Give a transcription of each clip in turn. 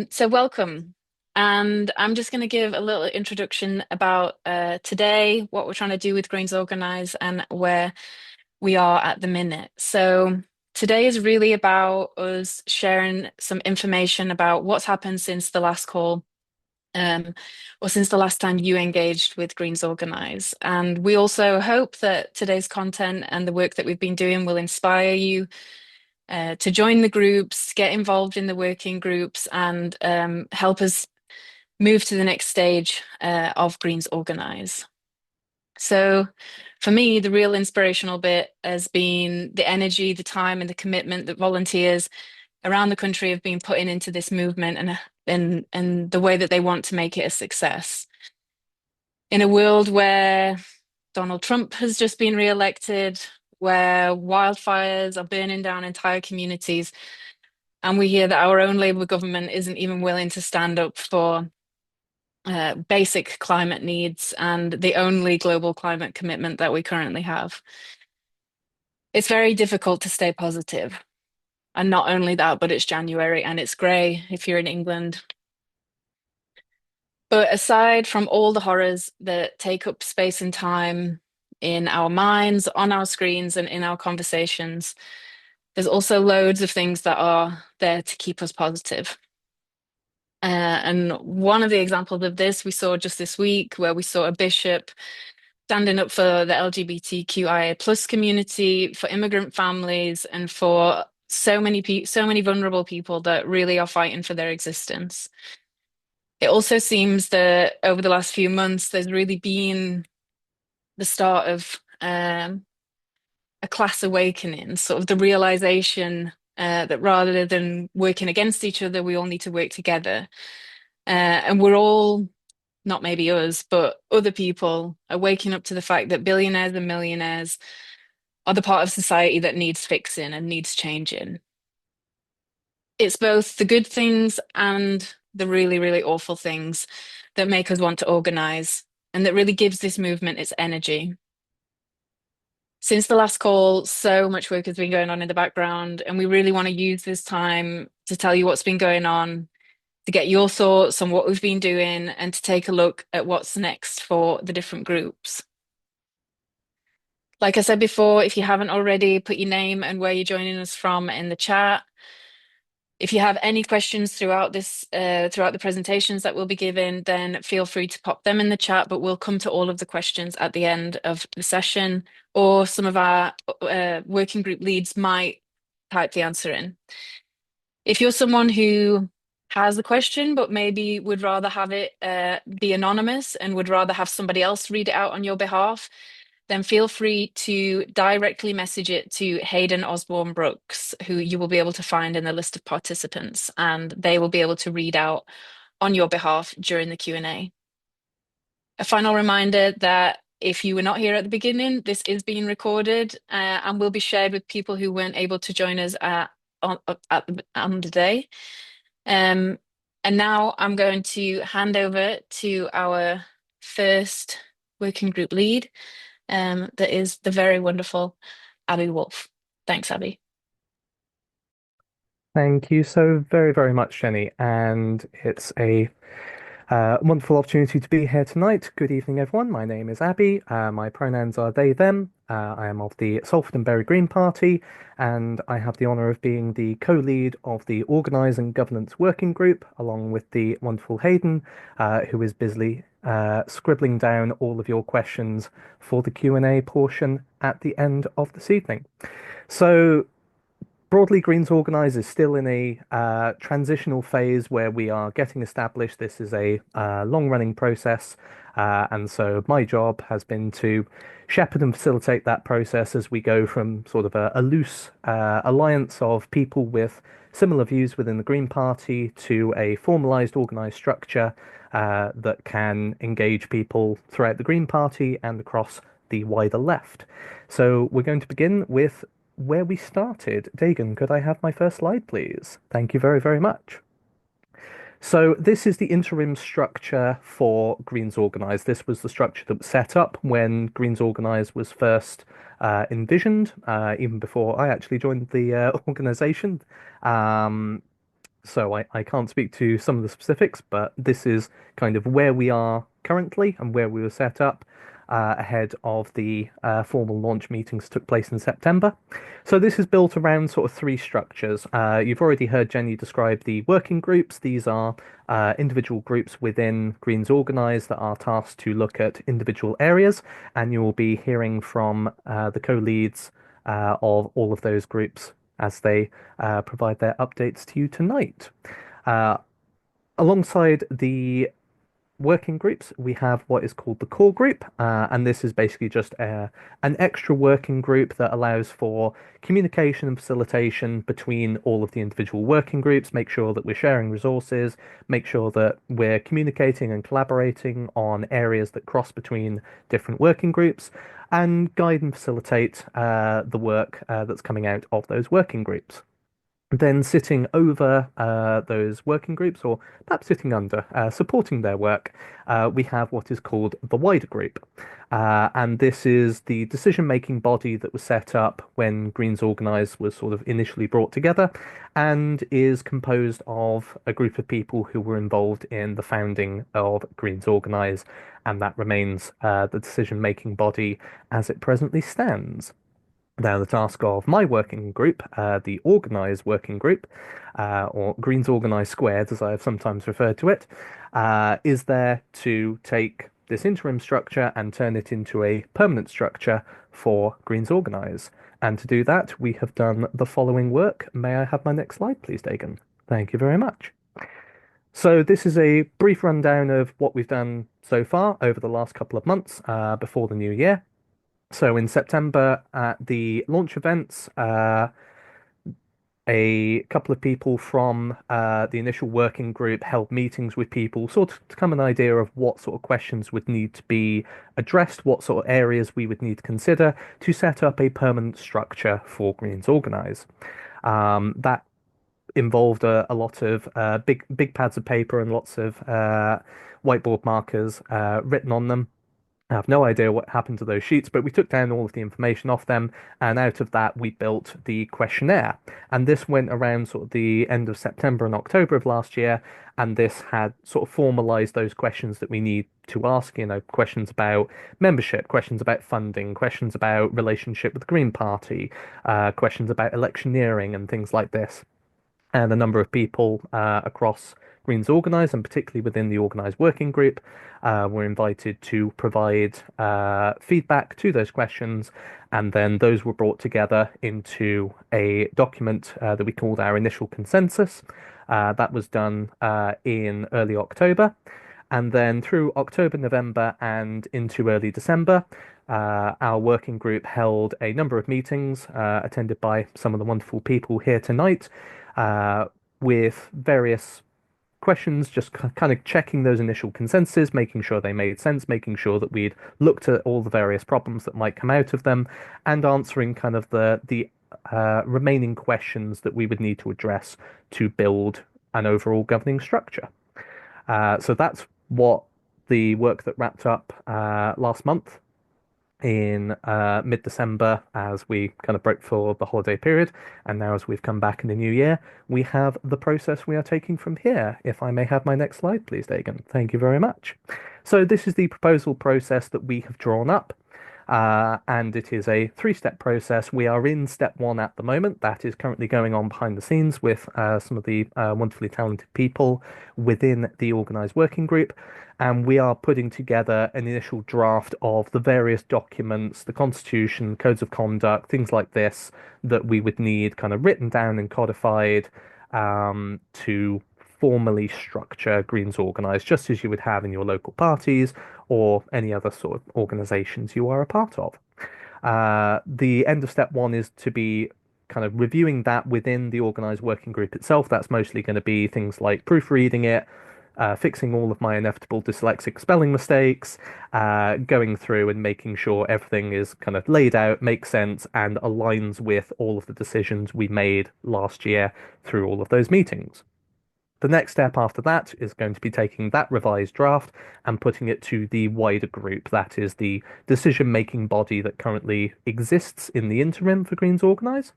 So welcome. And I'm just going to give a little introduction about today, what we're trying to do with Greens Organise and where we are at the minute. So today is really about us sharing some information about what's happened since the last call, um, or since the last time you engaged with Greens Organise. And we also hope that today's content and the work that we've been doing will inspire you to join the groups, get involved in the working groups, and help us move to the next stage of Greens Organise. So, for me, the real inspirational bit has been the energy, the time, and the commitment that volunteers around the country have been putting into this movement and the way that they want to make it a success. In a world where Donald Trump has just been re-elected, where wildfires are burning down entire communities, and we hear that our own Labour government isn't even willing to stand up for basic climate needs and the only global climate commitment that we currently have. It's very difficult to stay positive. And not only that, but it's January and it's grey if you're in England. But aside from all the horrors that take up space and time in our minds, on our screens, and in our conversations, there's also loads of things that are there to keep us positive. And one of the examples of this we saw just this week, where we saw a bishop standing up for the LGBTQIA plus community, for immigrant families, and for so many vulnerable people that really are fighting for their existence. It also seems that over the last few months, there's really been the start of a class awakening, sort of the realization that rather than working against each other, we all need to work together. And we're all, not maybe us, but other people are waking up to the fact that billionaires and millionaires are the part of society that needs fixing and needs changing. It's both the good things and the really, really awful things that make us want to organize and that really gives this movement its energy. Since the last call, so much work has been going on in the background, and we really want to use this time to tell you what's been going on, to get your thoughts on what we've been doing, and to take a look at what's next for the different groups. Like I said before, if you haven't already, put your name and where you're joining us from in the chat. If you have any questions throughout throughout the presentations that we'll be giving, then feel free to pop them in the chat, but we'll come to all of the questions at the end of the session, or some of our working group leads might type the answer in. If you're someone who has a question, but maybe would rather have it be anonymous and would rather have somebody else read it out on your behalf, then feel free to directly message it to Hayden Osborne Brooks, who you will be able to find in the list of participants, and they will be able to read out on your behalf during the Q&A. A final reminder that if you were not here at the beginning, this is being recorded and will be shared with people who weren't able to join us on the day. And now I'm going to hand over to our first working group lead, that is the very wonderful Abby Wolf. Thanks, Abby. Thank you so very, very much, Jenny. And it's a wonderful opportunity to be here tonight. Good evening, everyone. My name is Abby. My pronouns are they, them. I am of the Salford and Bury Green Party, and I have the honour of being the co-lead of the Organise and Governance Working Group, along with the wonderful Hayden, who is busily scribbling down all of your questions for the Q&A portion at the end of this evening. So, broadly, Greens Organise is still in a transitional phase where we are getting established. This is a long-running process, and so my job has been to shepherd and facilitate that process as we go from sort of a loose alliance of people with similar views within the Green Party to a formalised, organised structure that can engage people throughout the Green Party and across the wider left. So we're going to begin with where we started. Dagan, could I have my first slide, please? Thank you very, very much. So this is the interim structure for Greens Organise. This was the structure that was set up when Greens Organise was first envisioned, even before I actually joined the organisation. So I can't speak to some of the specifics, but this is kind of where we are currently and where we were set up ahead of the formal launch meetings took place in September. So this is built around sort of three structures. You've already heard Jenny describe the working groups. These are individual groups within Greens Organise that are tasked to look at individual areas, and you will be hearing from the co-leads of all of those groups as they provide their updates to you tonight. Uh, Alongside the working groups, we have what is called the core group, and this is basically just an extra working group that allows for communication and facilitation between all of the individual working groups, make sure that we're sharing resources, make sure that we're communicating and collaborating on areas that cross between different working groups, and guide and facilitate the work that's coming out of those working groups. Then sitting over those working groups, or perhaps sitting under, supporting their work, we have what is called the wider group. And this is the decision-making body that was set up when Greens Organise was sort of initially brought together, and is composed of a group of people who were involved in the founding of Greens Organise, and that remains the decision-making body as it presently stands. Now, the task of my working group, the Organise working group, or Greens Organise Squared, as I have sometimes referred to it, is there to take this interim structure and turn it into a permanent structure for Greens Organise. And to do that, we have done the following work. May I have my next slide, please, Dagan? Thank you very much. So this is a brief rundown of what we've done so far over the last couple of months before the new year. So in September at the launch events, a couple of people from the initial working group held meetings with people, sort of to come an idea of what sort of questions would need to be addressed, what sort of areas we would need to consider to set up a permanent structure for Greens Organise. That involved a lot of big pads of paper and lots of whiteboard markers written on them. I have no idea what happened to those sheets, but we took down all of the information off them, and out of that, we built the questionnaire. And this went around sort of the end of September and October of last year, and this had sort of formalized those questions that we need to ask, questions about membership, questions about funding, questions about relationship with the Green Party, questions about electioneering and things like this. And a number of people across Greens Organise, and particularly within the Organise working group, were invited to provide feedback to those questions, and then those were brought together into a document that we called our initial consensus. That was done in early October, and then through October, November, and into early December, our working group held a number of meetings attended by some of the wonderful people here tonight, with various questions, just kind of checking those initial consensus, making sure they made sense, making sure that we'd looked at all the various problems that might come out of them, and answering kind of the remaining questions that we would need to address to build an overall governing structure. So that's what the work that wrapped up last month in mid-December as we kind of broke for the holiday period. And now, as we've come back in the new year, we have the process we are taking from here. If I may have my next slide, please, Dagan. Thank you very much. So this is the proposal process that we have drawn up. And it is a three-step process. We are in step one at the moment. That is currently going on behind the scenes with some of the wonderfully talented people within the organised working group. And we are putting together an initial draft of the various documents, the constitution, codes of conduct, things like this, that we would need kind of written down and codified to formally structure Greens Organise, just as you would have in your local parties or any other sort of organisations you are a part of. The end of step one is to be kind of reviewing that within the organised working group itself. That's mostly going to be things like proofreading it, fixing all of my inevitable dyslexic spelling mistakes, going through and making sure everything is kind of laid out, makes sense, and aligns with all of the decisions we made last year through all of those meetings. The next step after that is going to be taking that revised draft and putting it to the wider group. That is the decision-making body that currently exists in the interim for Greens Organise,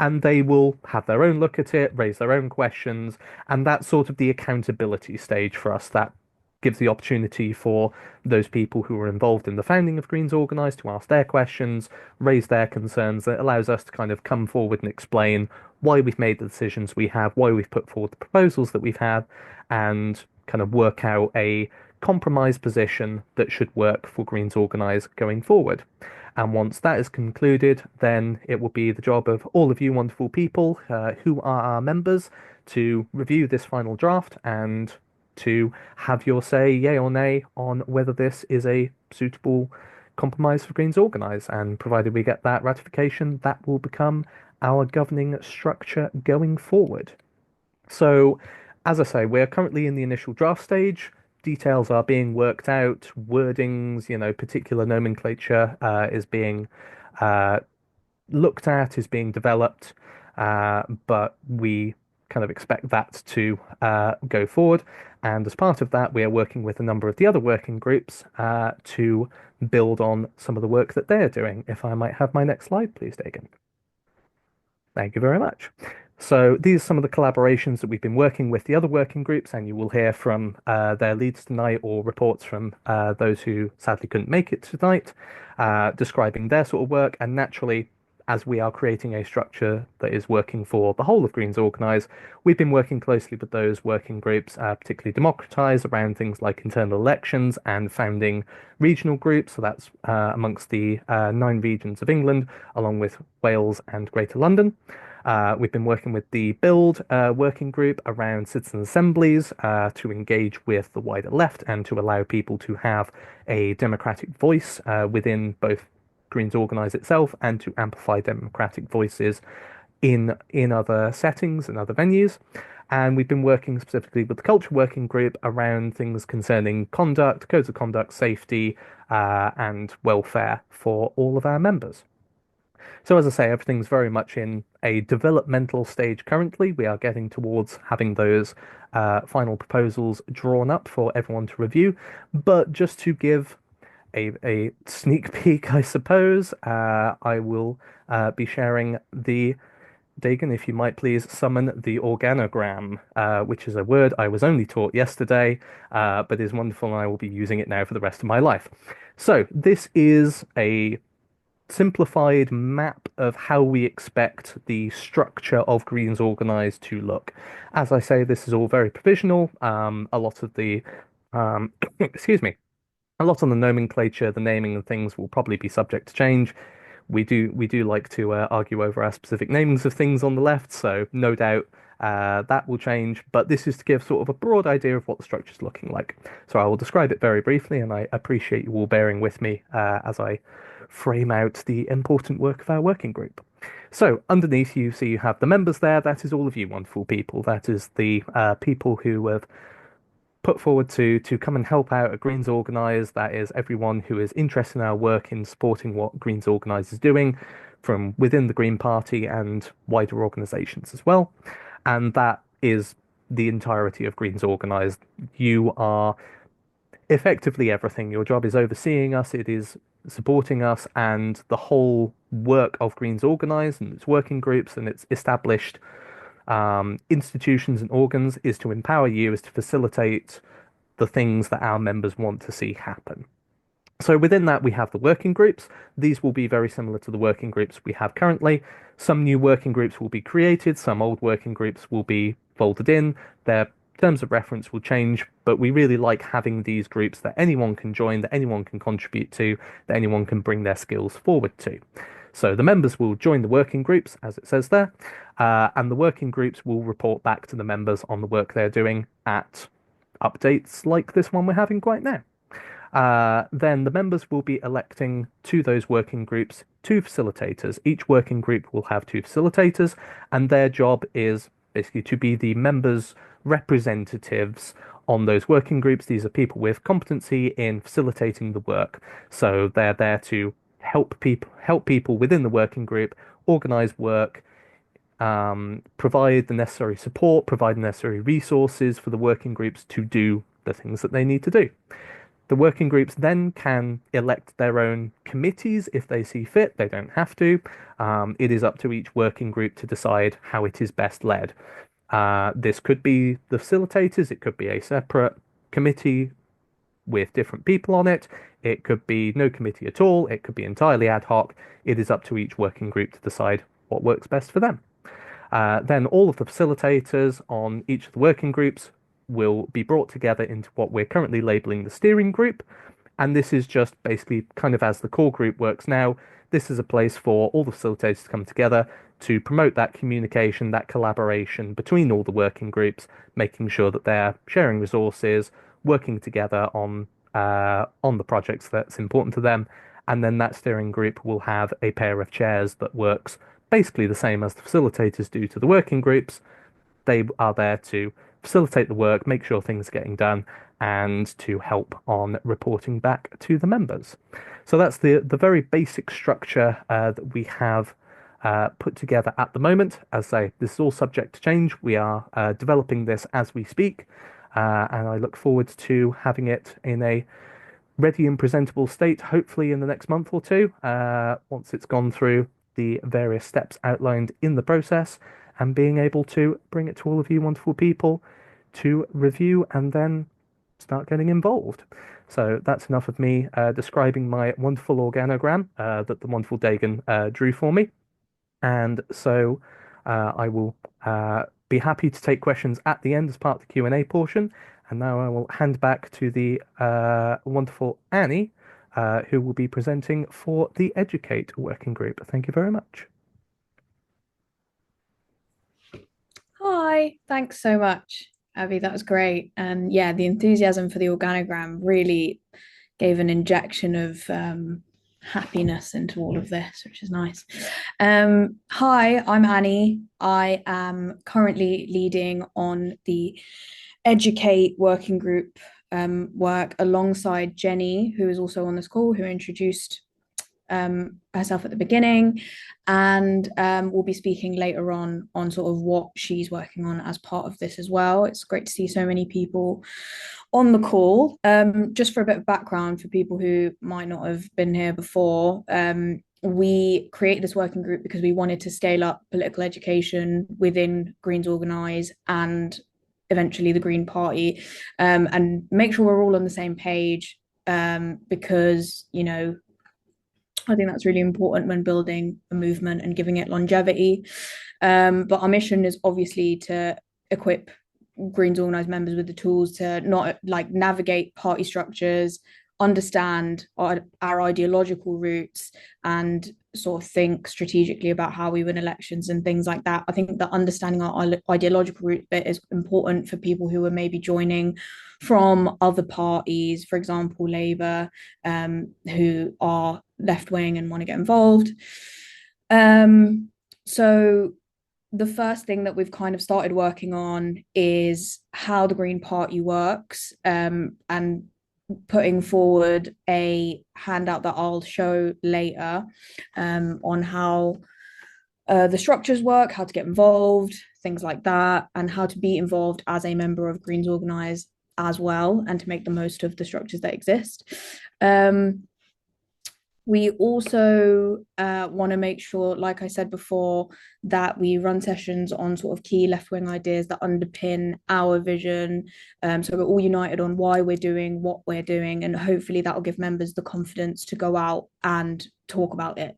and they will have their own look at it, raise their own questions, and that's sort of the accountability stage for us. That gives the opportunity for those people who were involved in the founding of Greens Organise to ask their questions, raise their concerns. It allows us to kind of come forward and explain why we've made the decisions we have, why we've put forward the proposals that we've had, and kind of work out a compromise position that should work for Greens Organise going forward. And once that is concluded, then it will be the job of all of you wonderful people who are our members to review this final draft and to have your say, yay or nay, on whether this is a suitable compromise for Greens Organise. And provided we get that ratification, that will become our governing structure going forward. So, as I say, we're currently in the initial draft stage. Details are being worked out, wordings, particular nomenclature is being uh, looked at, is being developed, but we kind of expect that to go forward. And as part of that, we are working with a number of the other working groups to build on some of the work that they're doing. If I might have my next slide, please, Dagan. Thank you very much. So these are some of the collaborations that we've been working with the other working groups, and you will hear from their leads tonight or reports from those who sadly couldn't make it tonight, describing their sort of work. And naturally, as we are creating a structure that is working for the whole of Greens Organise, we've been working closely with those working groups, particularly Democratise, around things like internal elections and founding regional groups. So that's amongst the 9 regions of England, along with Wales and Greater London. We've been working with the Build working group around citizen assemblies to engage with the wider left and to allow people to have a democratic voice within both Greens Organise itself and to amplify democratic voices in other settings and other venues. And we've been working specifically with the Culture Working Group around things concerning conduct, codes of conduct, safety, and welfare for all of our members. So, as I say, everything's very much in a developmental stage currently. We are getting towards having those final proposals drawn up for everyone to review. But just to give a sneak peek, I suppose, I will be sharing the Dagan, if you might please summon the organogram, which is a word I was only taught yesterday, but is wonderful, and I will be using it now for the rest of my life. So, this is a simplified map of how we expect the structure of Greens Organise to look. As I say, this is all very provisional. A lot of the, excuse me, a lot on the nomenclature, the naming and things will probably be subject to change. We do like to argue over our specific namings of things on the left, so no doubt that will change. But this is to give sort of a broad idea of what the structure is looking like. So I will describe it very briefly, and I appreciate you all bearing with me as I frame out the important work of our working group. So underneath you see you have the members there. That is all of you wonderful people. That is the people who have put forward to come and help out at Greens Organise. That is everyone who is interested in our work in supporting what Greens Organise is doing from within the Green Party and wider organisations as well. And that is the entirety of Greens Organise. You are effectively everything. Your job is overseeing us, it is supporting us, and the whole work of Greens Organise and its working groups and its established institutions and organs is to empower you, is to facilitate the things that our members want to see happen. So within that, we have the working groups. These will be very similar to the working groups we have currently. Some new working groups will be created, some old working groups will be folded in. Their terms of reference will change, but we really like having these groups that anyone can join, that anyone can contribute to, that anyone can bring their skills forward to. So the members will join the working groups, as it says there, and the working groups will report back to the members on the work they're doing at updates like this one we're having right now. Then the members will be electing to those working groups 2 facilitators. Each working group will have 2 facilitators, and their job is basically to be the members' representatives on those working groups. These are people with competency in facilitating the work. So they're there to help people within the working group organize work, provide the necessary support, provide the necessary resources for the working groups to do the things that they need to do. The working groups then can elect their own committees if they see fit. They don't have to. It is up to each working group to decide how it is best led. This could be the facilitators, it could be a separate committee with different people on it, it could be no committee at all, it could be entirely ad hoc. It is up to each working group to decide what works best for them. Then all of the facilitators on each of the working groups will be brought together into what we're currently labeling the steering group. And this is just basically kind of as the core group works now. This is a place for all the facilitators to come together to promote that communication, that collaboration between all the working groups, making sure that they're sharing resources, working together on the projects that's important to them. And then that steering group will have a pair of chairs that works basically the same as the facilitators do to the working groups. They are there to facilitate the work, make sure things are getting done, and to help on reporting back to the members. So that's the very basic structure that we have put together at the moment. As I say, this is all subject to change. We are developing this as we speak, and I look forward to having it in a ready and presentable state, hopefully in the next month or two, once it's gone through the various steps outlined in the process, and being able to bring it to all of you wonderful people to review and then start getting involved. So that's enough of me describing my wonderful organogram that the wonderful Dagon drew for me. And so I will be happy to take questions at the end as part of the Q&A portion. And now I will hand back to the wonderful Annie, who will be presenting for the Educate working group. Thank you very much. Hi, thanks so much, Abby. That was great. And yeah, the enthusiasm for the organogram really gave an injection of happiness into all of this, which is nice. Hi, I'm Annie. I am currently leading on the Educate working group work alongside Jenny, who is also on this call, who introduced herself at the beginning, and we'll be speaking later on sort of what she's working on as part of this as well. It's great to see so many people on the call. Just for a bit of background for people who might not have been here before, we created this working group because we wanted to scale up political education within Greens Organise and eventually the Green Party, and make sure we're all on the same page, because, you know, I think that's really important when building a movement and giving it longevity. But our mission is obviously to equip Greens Organise members with the tools to not like navigate party structures, understand our ideological roots, and sort of think strategically about how we win elections and things like that. I think that understanding our ideological root bit is important for people who are maybe joining from other parties, for example, Labour, who are left wing and want to get involved. So the first thing that we've kind of started working on is how the Green Party works, and putting forward a handout that I'll show later, on how the structures work, how to get involved, things like that, and how to be involved as a member of Greens Organise as well, and to make the most of the structures that exist. We also want to make sure, like I said before, that we run sessions on sort of key left-wing ideas that underpin our vision. So we're all united on why we're doing what we're doing, and hopefully that will give members the confidence to go out and talk about it.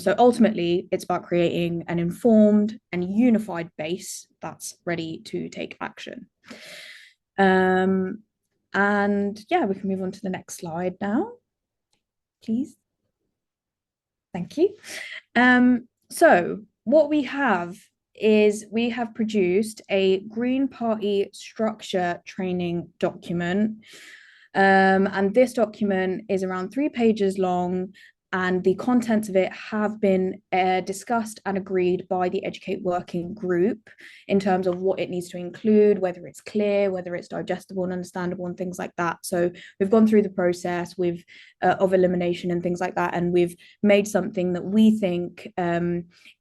So ultimately, it's about creating an informed and unified base that's ready to take action. And yeah, we can move on to the next slide now, please. Thank you. So what we have is we have produced a Green Party structure training document. And this document is around 3 pages long, and the contents of it have been discussed and agreed by the Educate working group in terms of what it needs to include, whether it's clear, whether it's digestible and understandable, and things like that. So we've gone through the process of elimination and things like that, and we've made something that we think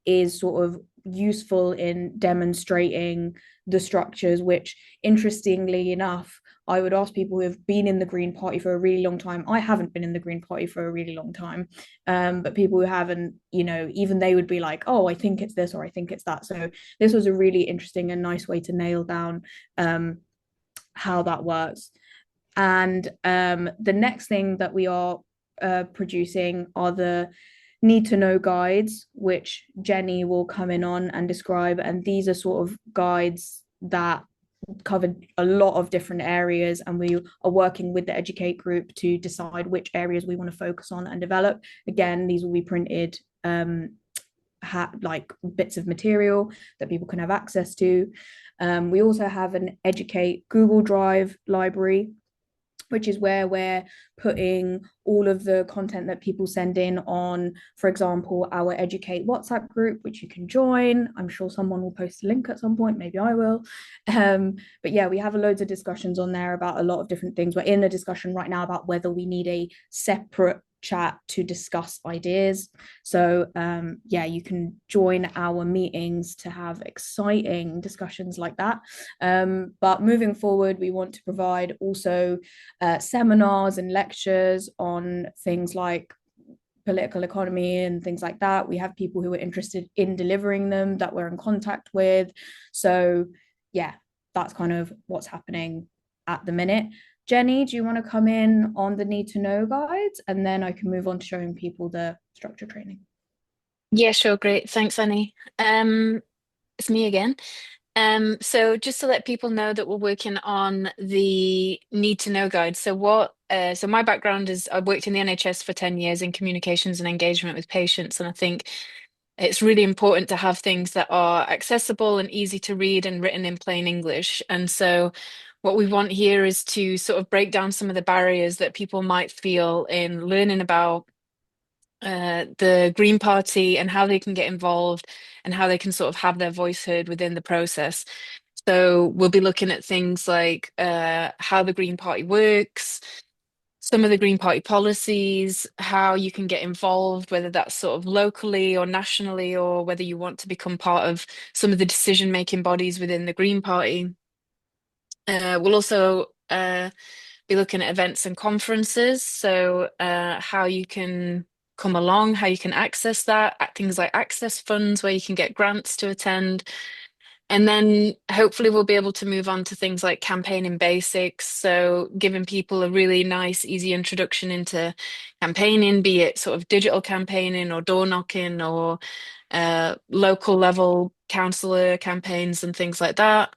is sort of useful in demonstrating the structures, which interestingly enough, I would ask people who have been in the Green Party for a really long time. I haven't been in the Green Party for a really long time, but people who haven't, even they would be like, oh, I think it's this or I think it's that. So this was a really interesting and nice way to nail down how that works. And the next thing that we are producing are the need to know guides, which Jenny will come in on and describe. And these are sort of guides that covered a lot of different areas, and we are working with the Educate group to decide which areas we want to focus on and develop. Again, these will be printed like bits of material that people can have access to. We also have an Educate Google Drive library, which is where we're putting all of the content that people send in on, for example, our Educate WhatsApp group, which you can join. I'm sure someone will post a link at some point, maybe I will. But yeah, we have loads of discussions on there about a lot of different things. We're in a discussion right now about whether we need a separate chat to discuss ideas. So yeah, you can join our meetings to have exciting discussions like that. But moving forward, we want to provide also seminars and lectures on things like political economy and things like that. We have people who are interested in delivering them that we're in contact with. So yeah, that's kind of what's happening at the minute. Jenny, do you want to come in on the need to know guides? And then I can move on to showing people the structure training. Yeah, sure, great. Thanks, Annie. It's me again. So just to let people know that we're working on the need to know guide. So my background is I worked in the NHS for 10 years in communications and engagement with patients, and I think it's really important to have things that are accessible and easy to read and written in plain English. And so what we want here is to sort of break down some of the barriers that people might feel in learning about the Green Party and how they can get involved and how they can sort of have their voice heard within the process. So we'll be looking at things like how the Green Party works, some of the Green Party policies, how you can get involved, whether that's sort of locally or nationally, or whether you want to become part of some of the decision-making bodies within the Green Party. We'll also be looking at events and conferences, so how you can come along, how you can access that, things like access funds where you can get grants to attend. And then hopefully we'll be able to move on to things like campaigning basics. So giving people a really nice, easy introduction into campaigning, be it sort of digital campaigning or door knocking or local level councillor campaigns and things like that.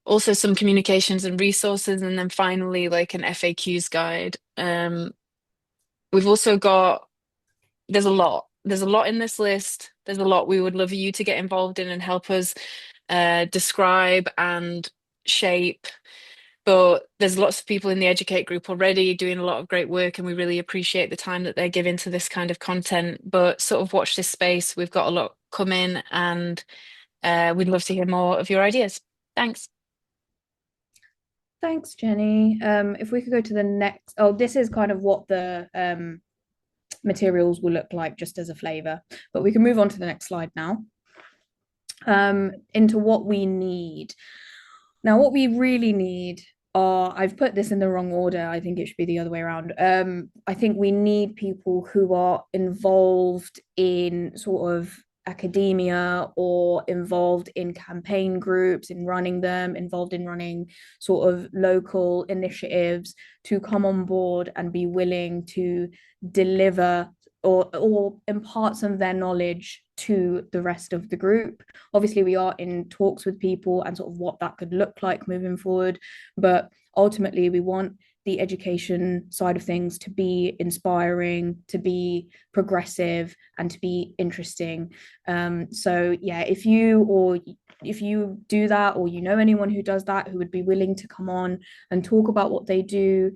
Also some communications and resources, and then finally like an FAQs guide. We've also got, there's a lot. There's a lot in this list. There's a lot we would love you to get involved in and help us describe and shape. But there's lots of people in the Educate group already doing a lot of great work, and we really appreciate the time that they're giving to this kind of content. But sort of watch this space. We've got a lot coming, and we'd love to hear more of your ideas. Thanks. Thanks, Jenny. If we could go to the next, oh, this is kind of what the materials will look like just as a flavor, but we can move on to the next slide now. Into what we need. Now, what we really need are, I've put this in the wrong order. I think it should be the other way around. I think we need people who are involved in sort of academia or involved in campaign groups, in running them, involved in running sort of local initiatives to come on board and be willing to deliver or impart some of their knowledge to the rest of the group. Obviously, we are in talks with people and sort of what that could look like moving forward, but ultimately we want the education side of things to be inspiring, to be progressive, and to be interesting. So yeah, if you do that, or you know anyone who does that, who would be willing to come on and talk about what they do,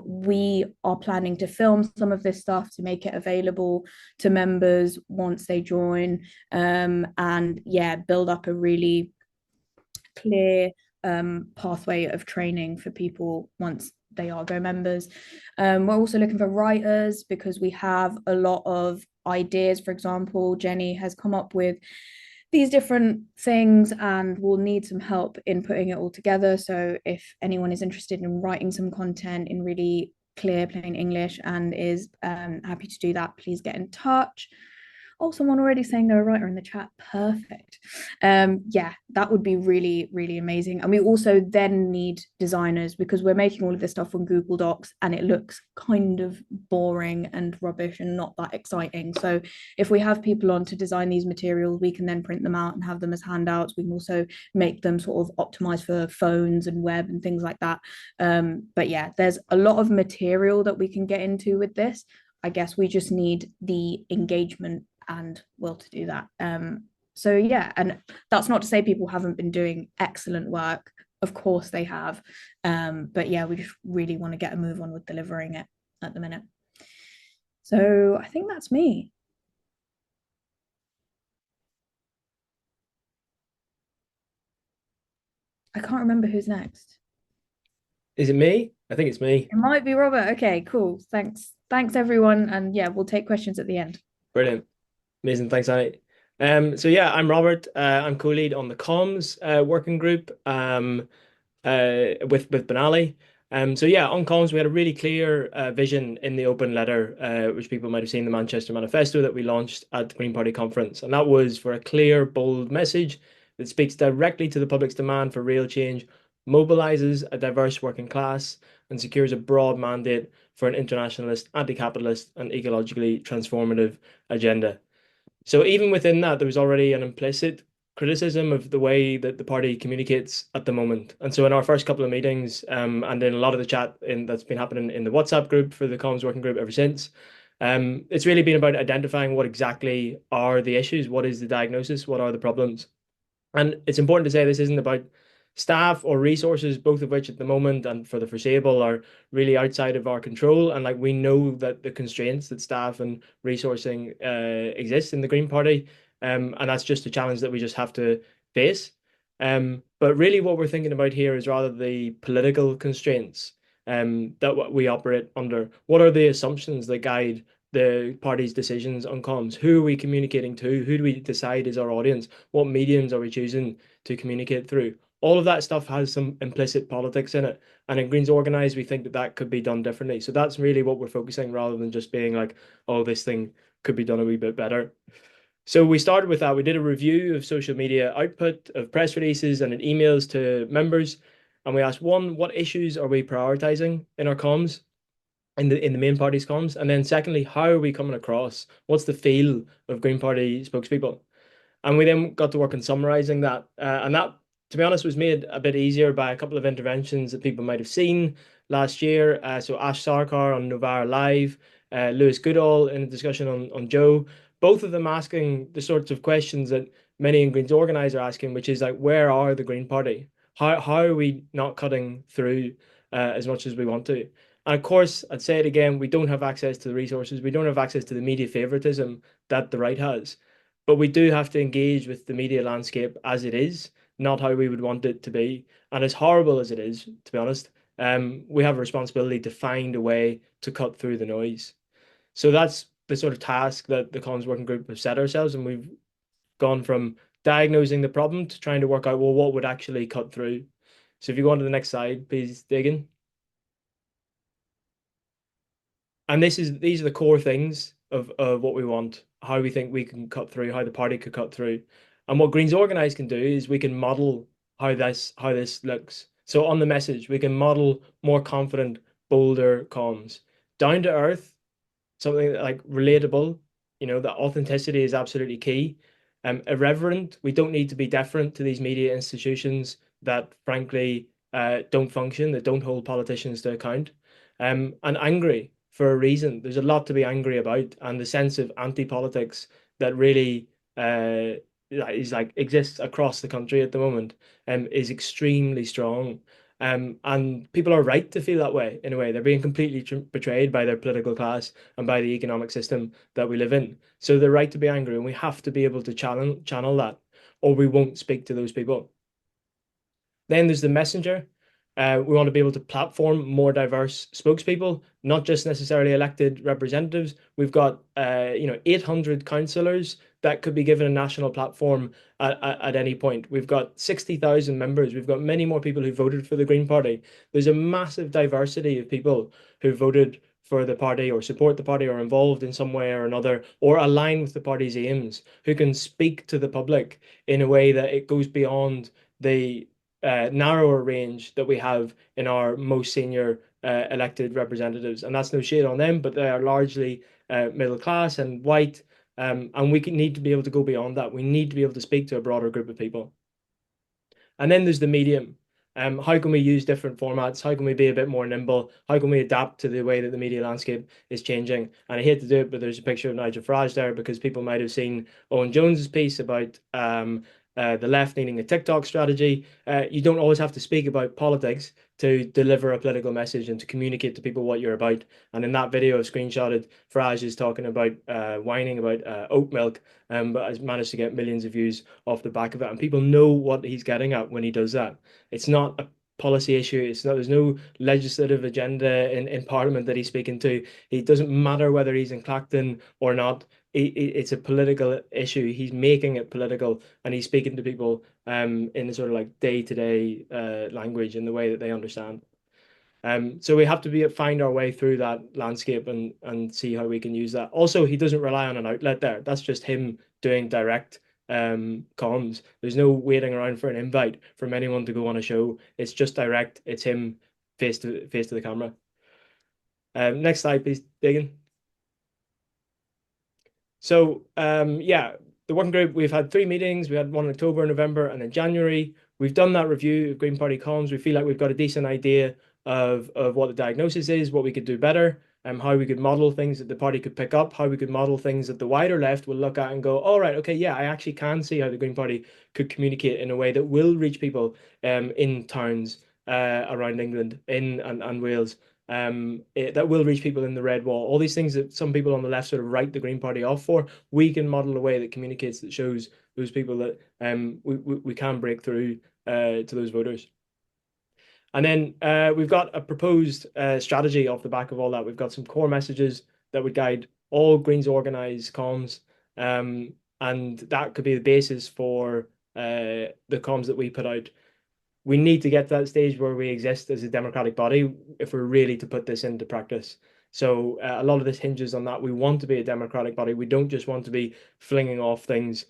we are planning to film some of this stuff to make it available to members once they join, and yeah, build up a really clear pathway of training for people once they are Go members. We're also looking for writers because we have a lot of ideas. For example, Jenny has come up with these different things and we'll need some help in putting it all together. So if anyone is interested in writing some content in really clear, plain English and is happy to do that, please get in touch. Oh, someone already saying they're a writer in the chat. Perfect. Yeah, that would be really, really amazing. And we also then need designers because we're making all of this stuff on Google Docs and it looks kind of boring and rubbish and not that exciting. So if we have people on to design these materials, we can then print them out and have them as handouts. We can also make them sort of optimized for phones and web and things like that. But yeah, there's a lot of material that we can get into with this. I guess we just need the engagement and will to do that. So yeah, and that's not to say people haven't been doing excellent work. Of course they have. But yeah, we just really want to get a move on with delivering it at the minute. So I think that's me. I can't remember who's next. Is it me? I think it's me. It might be Robert. Okay, cool. Thanks everyone. And yeah, we'll take questions at the end. Brilliant. Amazing. Thanks, Annie. So yeah, I'm Robert. I'm co-lead on the comms working group with Benali. So yeah, on comms we had a really clear vision in the open letter, which people might have seen the Manchester Manifesto that we launched at the Green Party conference, and that was for a clear, bold message that speaks directly to the public's demand for real change, mobilizes a diverse working class, and secures a broad mandate for an internationalist, anti-capitalist, and ecologically transformative agenda. So even within that, there was already an implicit criticism of the way that the party communicates at the moment. And so in our first couple of meetings, and in a lot of the chat that's been happening in the WhatsApp group for the comms working group ever since, it's really been about identifying what exactly are the issues, what is the diagnosis, what are the problems. And it's important to say this isn't about staff or resources, both of which at the moment and for the foreseeable are really outside of our control. And like we know that the constraints that staff and resourcing exist in the Green Party, and that's just a challenge that we just have to face. But really what we're thinking about here is rather the political constraints that we operate under. What are the assumptions that guide the party's decisions on comms? Who are we communicating to? Who do we decide is our audience? What mediums are we choosing to communicate through? All of that stuff has some implicit politics in it. And in Greens Organise, we think that that could be done differently. So that's really what we're focusing rather than just being like, oh, this thing could be done a wee bit better. So we started with that. We did a review of social media output, of press releases and in emails to members. And we asked, one, what issues are we prioritizing in our comms? In the main party's comms, and then secondly, how are we coming across? What's the feel of Green Party spokespeople? And we then got to work on summarizing that, and that, to be honest, was made a bit easier by a couple of interventions that people might have seen last year. So Ash Sarkar on Novara Live, Lewis Goodall in a discussion on Joe, both of them asking the sorts of questions that many in Greens Organise are asking, which is like, where are the Green Party? How are we not cutting through as much as we want to? And of course, I'd say it again, we don't have access to the resources. We don't have access to the media favoritism that the right has. But we do have to engage with the media landscape as it is, not how we would want it to be. And as horrible as it is, to be honest, we have a responsibility to find a way to cut through the noise. So that's the sort of task that the comms working group have set ourselves. And we've gone from diagnosing the problem to trying to work out, well, what would actually cut through. So if you go on to the next slide, please, Dagan. And these are the core things of what we want, how we think we can cut through, how the party could cut through. And what Greens Organise can do is we can model how this looks. So on the message, we can model more confident, bolder comms. Down to earth, something like relatable, that authenticity is absolutely key. Irreverent, we don't need to be deferent to these media institutions that frankly don't function, that don't hold politicians to account. And angry for a reason. There's a lot to be angry about, and the sense of anti-politics that really exists across the country at the moment is extremely strong. And people are right to feel that way in a way. They're being completely betrayed by their political class and by the economic system that we live in. So they're right to be angry, and we have to be able to channel that, or we won't speak to those people. Then there's the messenger. We want to be able to platform more diverse spokespeople, not just necessarily elected representatives. We've got 800 councillors that could be given a national platform at any point. We've got 60,000 members. We've got many more people who voted for the Green Party. There's a massive diversity of people who voted for the party or support the party or involved in some way or another or align with the party's aims, who can speak to the public in a way that it goes beyond the narrower range that we have in our most senior elected representatives. And that's no shade on them, but they are largely middle class and white. And we need to be able to go beyond that. We need to be able to speak to a broader group of people. And then there's the medium. How can we use different formats? How can we be a bit more nimble? How can we adapt to the way that the media landscape is changing? And I hate to do it, but there's a picture of Nigel Farage there because people might have seen Owen Jones's piece about the left needing a TikTok strategy. You don't always have to speak about politics to deliver a political message and to communicate to people what you're about. And in that video I've screenshotted, Farage is talking about whining about oat milk, but has managed to get millions of views off the back of it. And people know what he's getting at when he does that. It's not a policy issue. There's no legislative agenda in Parliament that he's speaking to. It doesn't matter whether he's in Clacton or not. It's a political issue. He's making it political, and he's speaking to people in a sort of like day-to-day language in the way that they understand. So we have to find our way through that landscape and see how we can use that. Also, he doesn't rely on an outlet there. That's just him doing direct comms. There's no waiting around for an invite from anyone to go on a show. It's just direct. It's him face to the camera. Next slide, please, Dagan. So yeah, the working group, we've had 3 meetings. We had one in October, November, and then January. We've done that review of Green Party comms. We feel like we've got a decent idea of what the diagnosis is, what we could do better, how we could model things that the party could pick up, how we could model things that the wider left will look at and go, all right, okay, yeah, I actually can see how the Green Party could communicate in a way that will reach people in towns around England and Wales. That will reach people in the red wall. All these things that some people on the left sort of write the Green Party off for, we can model a way that communicates, that shows those people that we can break through to those voters. And then we've got a proposed strategy off the back of all that. We've got some core messages that would guide all Greens Organise comms, and that could be the basis for the comms that we put out. We need to get to that stage where we exist as a democratic body if we're really to put this into practice. So a lot of this hinges on that. We want to be a democratic body. We don't just want to be flinging off things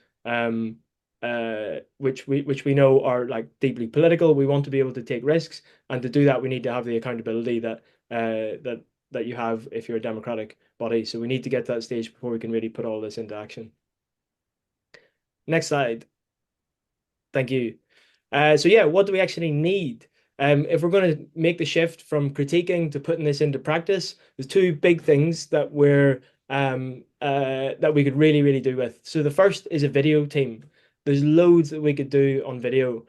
which we know are like deeply political. We want to be able to take risks, and to do that, we need to have the accountability that you have if you're a democratic body. So we need to get to that stage before we can really put all this into action. Next slide. Thank you. So yeah, what do we actually need? If we're going to make the shift from critiquing to putting this into practice, there's 2 big things that that we could really do with. So the first is a video team. There's loads that we could do on video.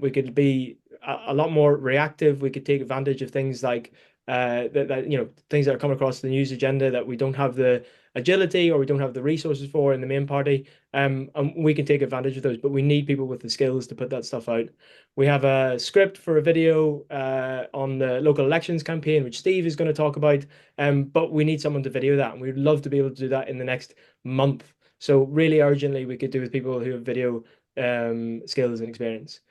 We could be a lot more reactive. We could take advantage of things like things that are coming across the news agenda that we don't have the agility or we don't have the resources for in the main party. And we can take advantage of those, but we need people with the skills to put that stuff out. We have a script for a video on the local elections campaign, which Steve is going to talk about, but we need someone to video that, and we'd love to be able to do that in the next month. So really urgently, we could do with people who have video skills and experience.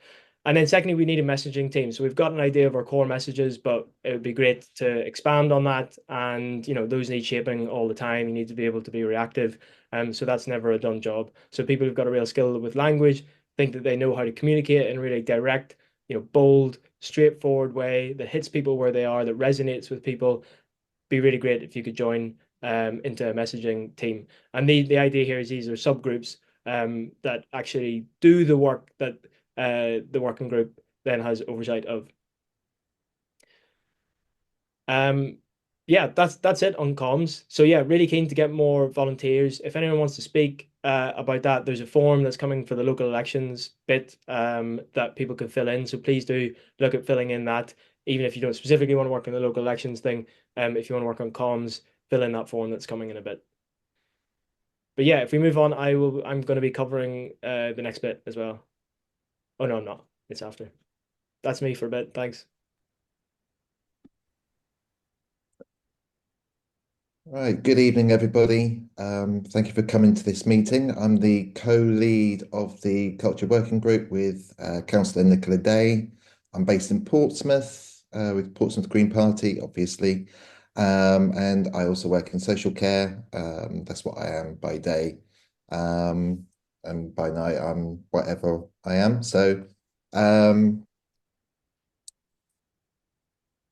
And then secondly, we need a messaging team. So we've got an idea of our core messages, but it would be great to expand on that. And, those need shaping all the time. You need to be able to be reactive. So that's never a done job. So people who've got a real skill with language, think that they know how to communicate in a really direct, bold, straightforward way that hits people where they are, that resonates with people. Be really great if you could join into a messaging team. And the idea here is these are subgroups that actually do the work that the working group then has oversight of. Yeah, that's it on comms. So yeah, really keen to get more volunteers. If anyone wants to speak about that, there's a form that's coming for the local elections bit that people can fill in. So please do look at filling in that, even if you don't specifically want to work on the local elections thing. If you want to work on comms, fill in that form that's coming in a bit. But yeah, if we move on, I'm going to be covering the next bit as well. Oh no, I'm not. It's after. That's me for a bit. Thanks. Right, good evening, everybody. Thank you for coming to this meeting. I'm the co-lead of the Culture Working Group with Councillor Nicola Day. I'm based in Portsmouth with Portsmouth Green Party, obviously, and I also work in social care. That's what I am by day, and by night I'm whatever I am. So,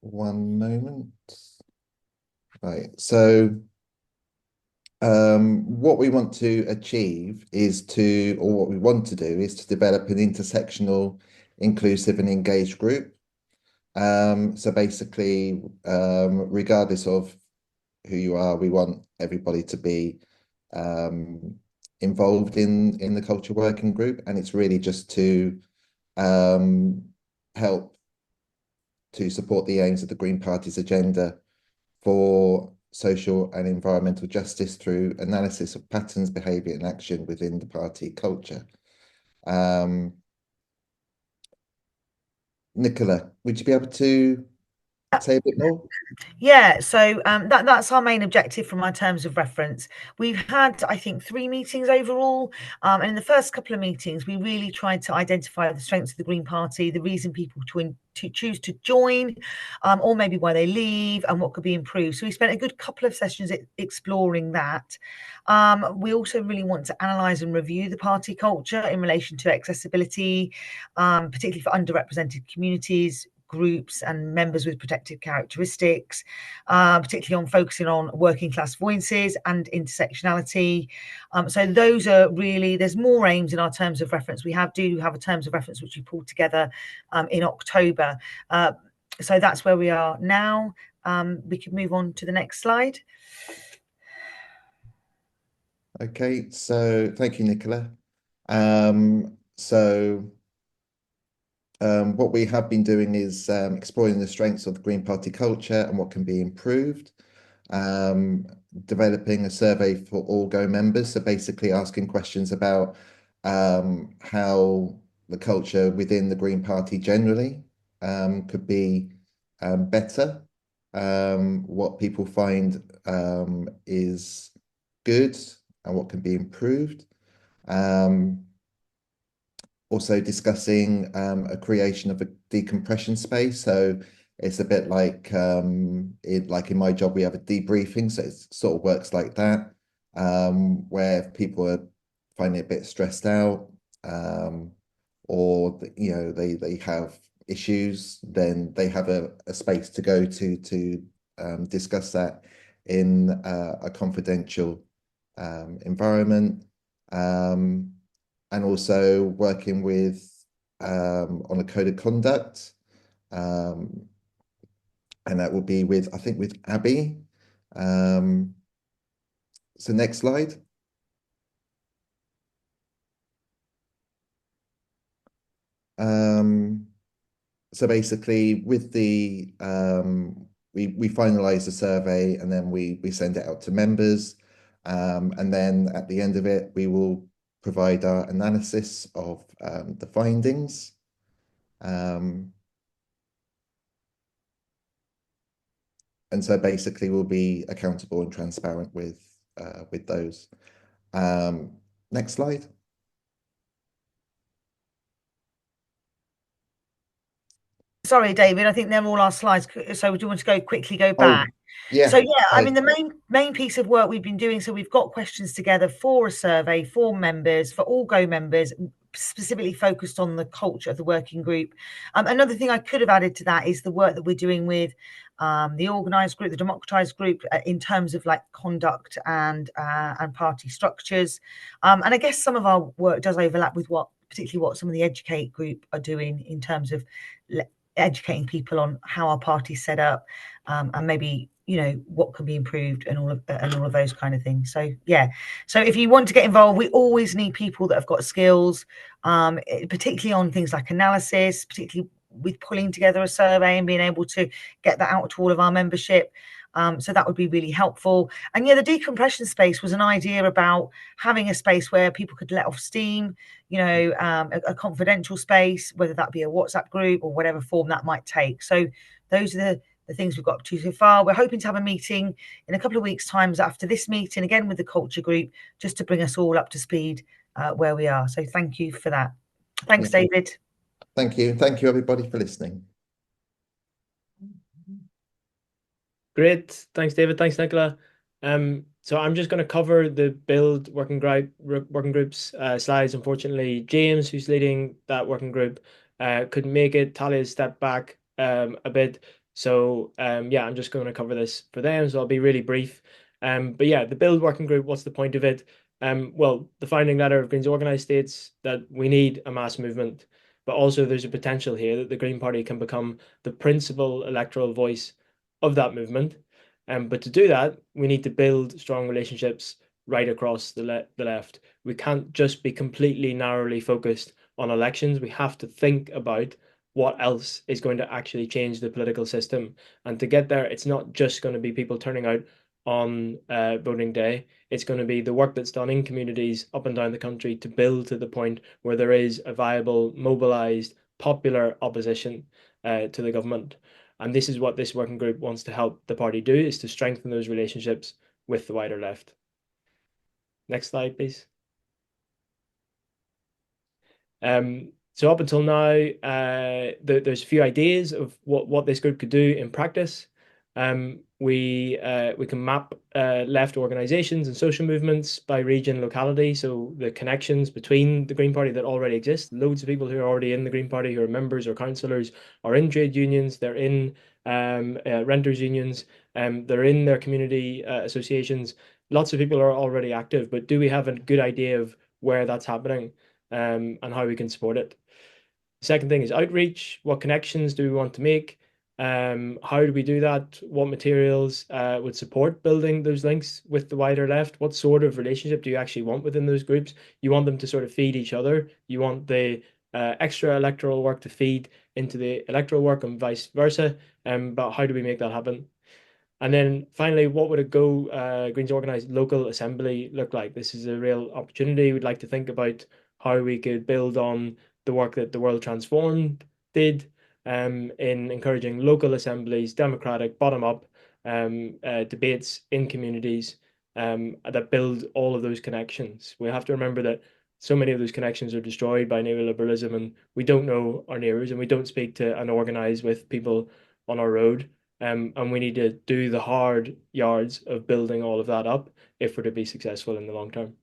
one moment. Right, so. What we want to achieve or what we want to do is to develop an intersectional, inclusive and engaged group. So basically, regardless of who you are, we want everybody to be involved in the culture working group. And it's really just to help to support the aims of the Green Party's agenda for social and environmental justice through analysis of patterns, behaviour and action within the party culture. Nicola, would you be able to say a bit more? Yeah, so that's our main objective from our terms of reference. We've had, I think, 3 meetings overall, and in the first couple of meetings, we really tried to identify the strengths of the Green Party, the reason people to choose to join, or maybe why they leave, and what could be improved. So we spent a good couple of sessions exploring that. We also really want to analyse and review the party culture in relation to accessibility, particularly for underrepresented communities, groups and members with protected characteristics, particularly on focusing on working class voices and intersectionality. So those are really, there's more aims in our terms of reference. We do have a terms of reference which we pulled together in October. So that's where we are now. We could move on to the next slide. Okay, so thank you, Nicola. What we have been doing is exploring the strengths of the Green Party culture and what can be improved. Developing a survey for all Go members, so basically asking questions about how the culture within the Green Party generally could be better, what people find is good and what can be improved. Also discussing a creation of a decompression space. So it's a bit like like in my job, we have a debriefing. So it sort of works like that, where people are finding it a bit stressed out, or they have issues, then they have a space to go to discuss that in a confidential environment. And also working with on a code of conduct, and that will be with, I think, with Abby. So next slide. So basically, with the we finalize the survey and then we send it out to members, and then at the end of it, we will provide our analysis of the findings. And so basically we'll be accountable and transparent with those. Next slide. Sorry, David, I think they're all our slides. So do you want to go back? Yeah. So yeah, I mean, the main piece of work we've been doing, so we've got questions together for a survey for members, for all Go members, specifically focused on the culture of the working group. Another thing I could have added to that is the work that we're doing with the Organise group, the Democratise group, in terms of like conduct and party structures. And I guess some of our work does overlap with particularly what some of the Educate group are doing in terms of educating people on how our party's set up, and maybe what can be improved and all of those kind of things. So yeah, so if you want to get involved, we always need people that have got skills, particularly on things like analysis, particularly with pulling together a survey and being able to get that out to all of our membership. So that would be really helpful. And yeah, the decompression space was an idea about having a space where people could let off steam, a confidential space, whether that be a WhatsApp group or whatever form that might take. So those are the things we've got to so far. We're hoping to have a meeting in a couple of weeks' time after this meeting, again with the culture group, just to bring us all up to speed where we are. So thank you for that. Thanks, David. Thank you. Thank you, everybody, for listening. Great. Thanks, David. Thanks, Nicola. So I'm just going to cover the build working group's slides. Unfortunately, James, who's leading that working group, couldn't make it. Talia stepped back a bit. So yeah, I'm just going to cover this for them. So I'll be really brief. But yeah, the build working group, what's the point of it? Well, the founding letter of Greens Organise states that we need a mass movement, but also there's a potential here that the Green Party can become the principal electoral voice of that movement. But to do that, we need to build strong relationships right across the left. We can't just be completely narrowly focused on elections. We have to think about what else is going to actually change the political system. And to get there, it's not just going to be people turning out on voting day. It's going to be the work that's done in communities up and down the country to build to the point where there is a viable, mobilized, popular opposition to the government. And this is what this working group wants to help the party do, is to strengthen those relationships with the wider left. Next slide, please. So up until now, there's a few ideas of what this group could do in practice. We can map left organizations and social movements by region, locality, so the connections between the Green Party that already exist. Loads of people who are already in the Green Party, who are members or councillors, are in trade unions, they're in renters unions, they're in their community associations. Lots of people are already active, but do we have a good idea of where that's happening and how we can support it? Second thing is outreach. What connections do we want to make? How do we do that? What materials would support building those links with the wider left? What sort of relationship do you actually want within those groups? You want them to sort of feed each other. You want the extra electoral work to feed into the electoral work and vice versa. But how do we make that happen? And then finally, what would a Greens Organise local assembly look like? This is a real opportunity. We'd like to think about how we could build on the work that the World Transformed did in encouraging local assemblies, democratic, bottom-up debates in communities that build all of those connections. We have to remember that so many of those connections are destroyed by neoliberalism, and we don't know our neighbours, and we don't speak to and organise with people on our road. And we need to do the hard yards of building all of that up if we're to be successful in the long term.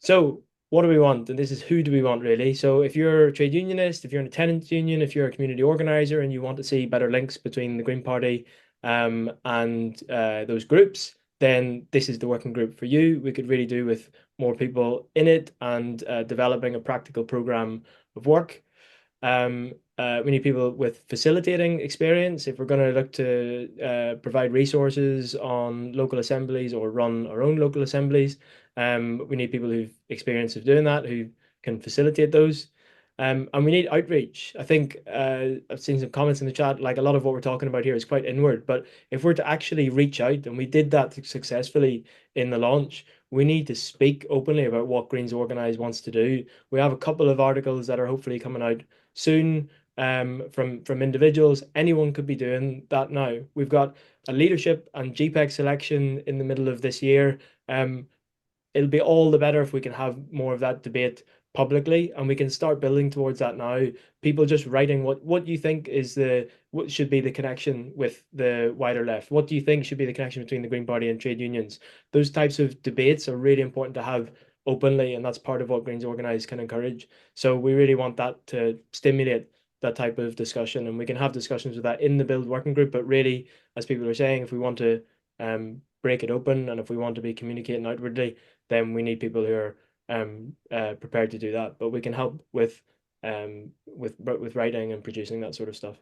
So what do we want? And this is who do we want, really? So if you're a trade unionist, if you're in a tenants union, if you're a community organizer and you want to see better links between the Green Party and those groups, then this is the working group for you. We could really do with more people in it and developing a practical program of work. We need people with facilitating experience. If we're going to look to provide resources on local assemblies or run our own local assemblies, we need people who've experience of doing that, who can facilitate those. And we need outreach. I think I've seen some comments in the chat, like a lot of what we're talking about here is quite inward, but if we're to actually reach out, and we did that successfully in the launch, we need to speak openly about what Greens Organise wants to do. We have a couple of articles that are hopefully coming out soon from individuals. Anyone could be doing that now. We've got a leadership and GPEC selection in the middle of this year. It'll be all the better if we can have more of that debate publicly, and we can start building towards that now. People just writing what you think is what should be the connection with the wider left. What do you think should be the connection between the Green Party and trade unions? Those types of debates are really important to have openly, and that's part of what Greens Organise can encourage. So we really want that to stimulate that type of discussion, and we can have discussions with that in the build working group. But really, as people are saying, if we want to break it open and if we want to be communicating outwardly, then we need people who are prepared to do that. But we can help with writing and producing that sort of stuff.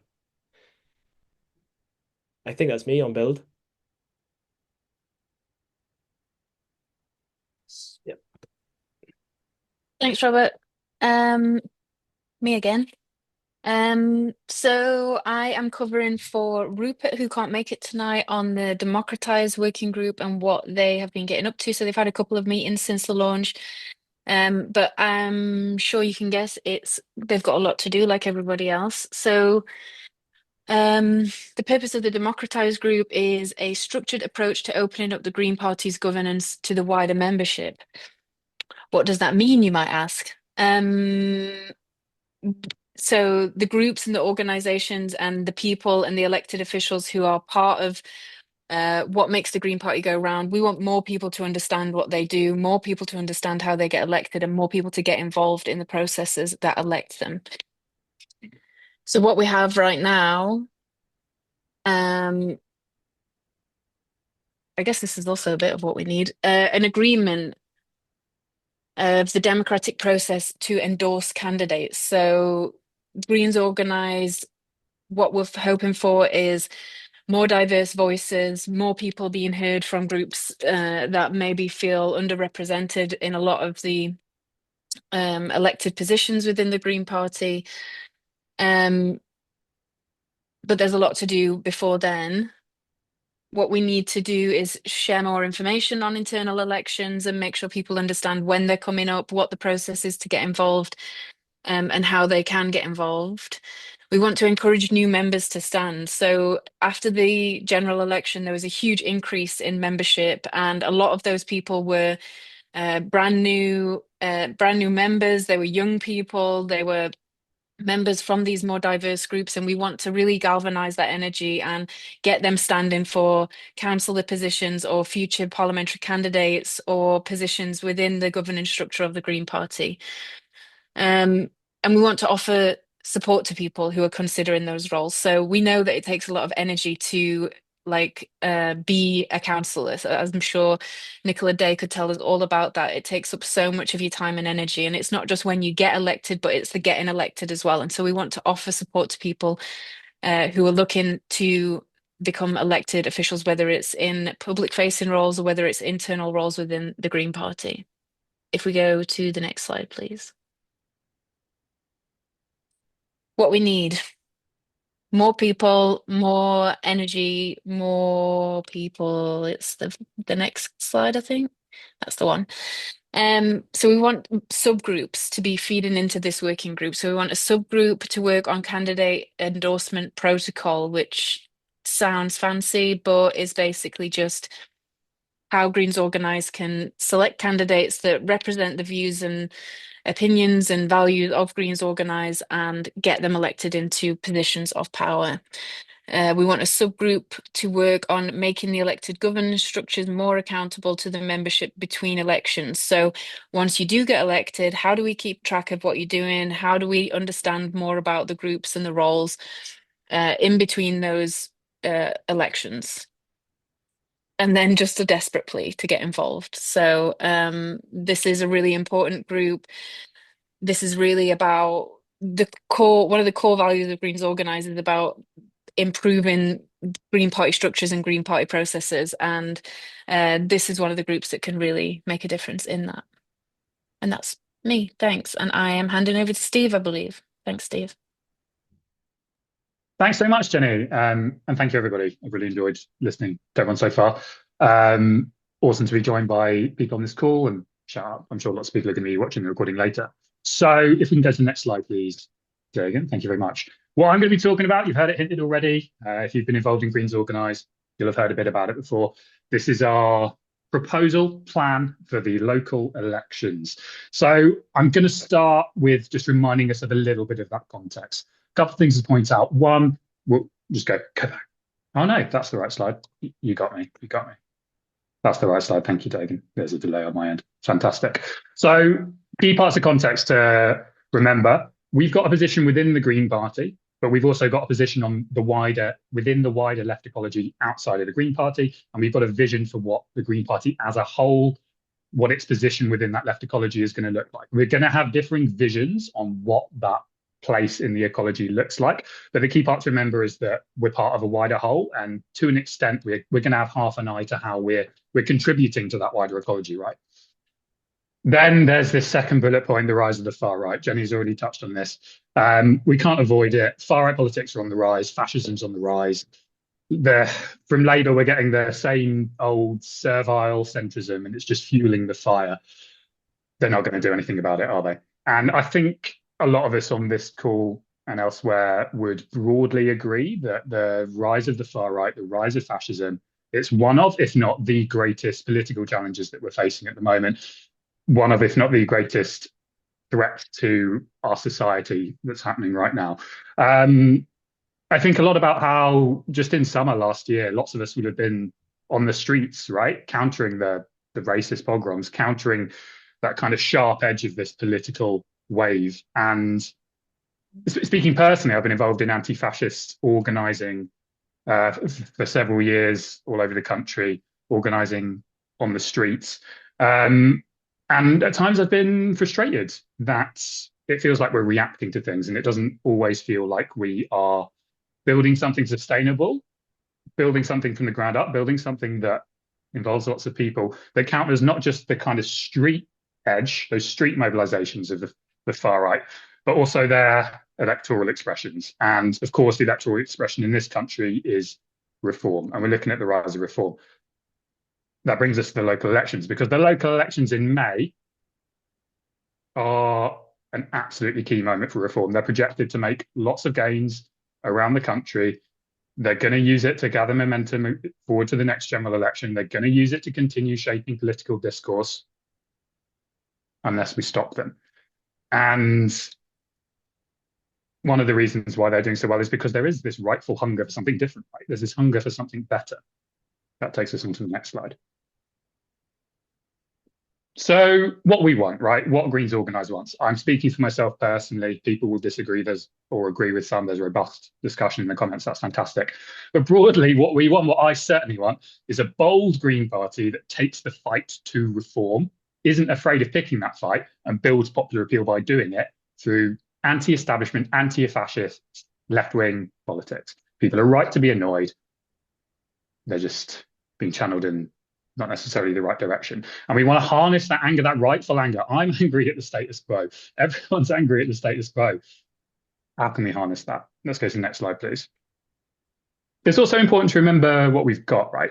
I think that's me on build. Yep. Thanks, Robert. Me again. So I am covering for Rupert, who can't make it tonight, on the Democratise working group and what they have been getting up to. So they've had a couple of meetings since the launch. But I'm sure you can guess they've got a lot to do like everybody else. So the purpose of the Democratise group is a structured approach to opening up the Green Party's governance to the wider membership. What does that mean, you might ask? So the groups and the organizations and the people and the elected officials who are part of what makes the Green Party go round, we want more people to understand what they do, more people to understand how they get elected, and more people to get involved in the processes that elect them. So what we have right now, I guess this is also a bit of what we need, an agreement of the democratic process to endorse candidates. So Greens Organise, what we're hoping for is more diverse voices, more people being heard from groups that maybe feel underrepresented in a lot of the elected positions within the Green Party. But there's a lot to do before then. What we need to do is share more information on internal elections and make sure people understand when they're coming up, what the process is to get involved, and how they can get involved. We want to encourage new members to stand. So after the general election, there was a huge increase in membership, and a lot of those people were brand new members. They were young people. They were members from these more diverse groups, and we want to really galvanize that energy and get them standing for councillor positions or future parliamentary candidates or positions within the governance structure of the Green Party. And we want to offer support to people who are considering those roles. So we know that it takes a lot of energy to be a councillor. So as I'm sure Nicola Day could tell us all about that. It takes up so much of your time and energy. And it's not just when you get elected, but it's the getting elected as well. And so we want to offer support to people who are looking to become elected officials, whether it's in public facing roles or whether it's internal roles within the Green Party. If we go to the next slide, please. What we need: more people, more energy, more people. It's the next slide, I think. That's the one. So we want subgroups to be feeding into this working group. So we want a subgroup to work on candidate endorsement protocol, which sounds fancy, but is basically just how Greens Organise can select candidates that represent the views and opinions and values of Greens Organise and get them elected into positions of power. We want a subgroup to work on making the elected governance structures more accountable to the membership between elections. So once you do get elected, how do we keep track of what you're doing? How do we understand more about the groups and the roles in between those elections? And then just a desperate plea to get involved. So this is a really important group. This is really about the core, one of the core values of Greens Organise is about improving Green Party structures and Green Party processes. And this is one of the groups that can really make a difference in that. And that's me. Thanks. And I am handing over to Steve, I believe. Thanks, Steve. Thanks so much, Jenny. And thank you, everybody. I've really enjoyed listening to everyone so far. Awesome to be joined by people on this call, and shout out, I'm sure lots of people are going to be watching the recording later. So if we can go to the next slide, please. There again, thank you very much. What I'm going to be talking about, you've heard it hinted already. If you've been involved in Greens Organise, you'll have heard a bit about it before. This is our proposal plan for the local elections. So I'm going to start with just reminding us of a little bit of that context. A couple of things to point out. One, we'll just go back. Oh no, that's the right slide. You got me. You got me. That's the right slide. Thank you, Dagan. There's a delay on my end. Fantastic. So key parts of context to remember. We've got a position within the Green Party, but we've also got a position on within the wider left ecology outside of the Green Party. And we've got a vision for what the Green Party as a whole, what its position within that left ecology is going to look like. We're going to have differing visions on what that place in the ecology looks like. But the key part to remember is that we're part of a wider whole, and to an extent, we're going to have half an eye to how we're contributing to that wider ecology, right? Then there's this second bullet point, the rise of the far right. Jenny's already touched on this. We can't avoid it. Far right politics are on the rise. Fascism's on the rise. From Labour, we're getting the same old servile centrism, and it's just fueling the fire. they're not going to do anything about it, are they? And I think a lot of us on this call and elsewhere would broadly agree that the rise of the far right, the rise of fascism, it's one of, if not the greatest political challenges that we're facing at the moment. One of, if not the greatest threat to our society that's happening right now. I think a lot about how just in summer last year, lots of us would have been on the streets, right? Countering the racist pogroms, countering that kind of sharp edge of this political wave. And speaking personally, I've been involved in anti-fascist organising for several years all over the country, organising on the streets. And at times I've been frustrated that it feels like we're reacting to things, and it doesn't always feel like we are building something sustainable, building something from the ground up, building something that involves lots of people, that count as not just the kind of street edge, those street mobilizations of the far right, but also their electoral expressions. And of course, the electoral expression in this country is reform. And we're looking at the rise of reform. That brings us to the local elections, because the local elections in May are an absolutely key moment for reform. They're projected to make lots of gains around the country. They're going to use it to gather momentum forward to the next general election. They're going to use it to continue shaping political discourse unless we stop them. And one of the reasons why they're doing so well is because there is this rightful hunger for something different, right? There's this hunger for something better. That takes us on to the next slide. So what we want, right? What Greens Organise wants. I'm speaking for myself personally. People will disagree or agree with some. There's robust discussion in the comments. That's fantastic. But broadly, what we want, what I certainly want, is a bold Green Party that takes the fight to reform, isn't afraid of picking that fight, and builds popular appeal by doing it through anti-establishment, anti-fascist, left-wing politics. People are right to be annoyed. They're just being channeled in not necessarily the right direction. And we want to harness that anger, that rightful anger. I'm angry at the status quo. Everyone's angry at the status quo. How can we harness that? Let's go to the next slide, please. It's also important to remember what we've got, right?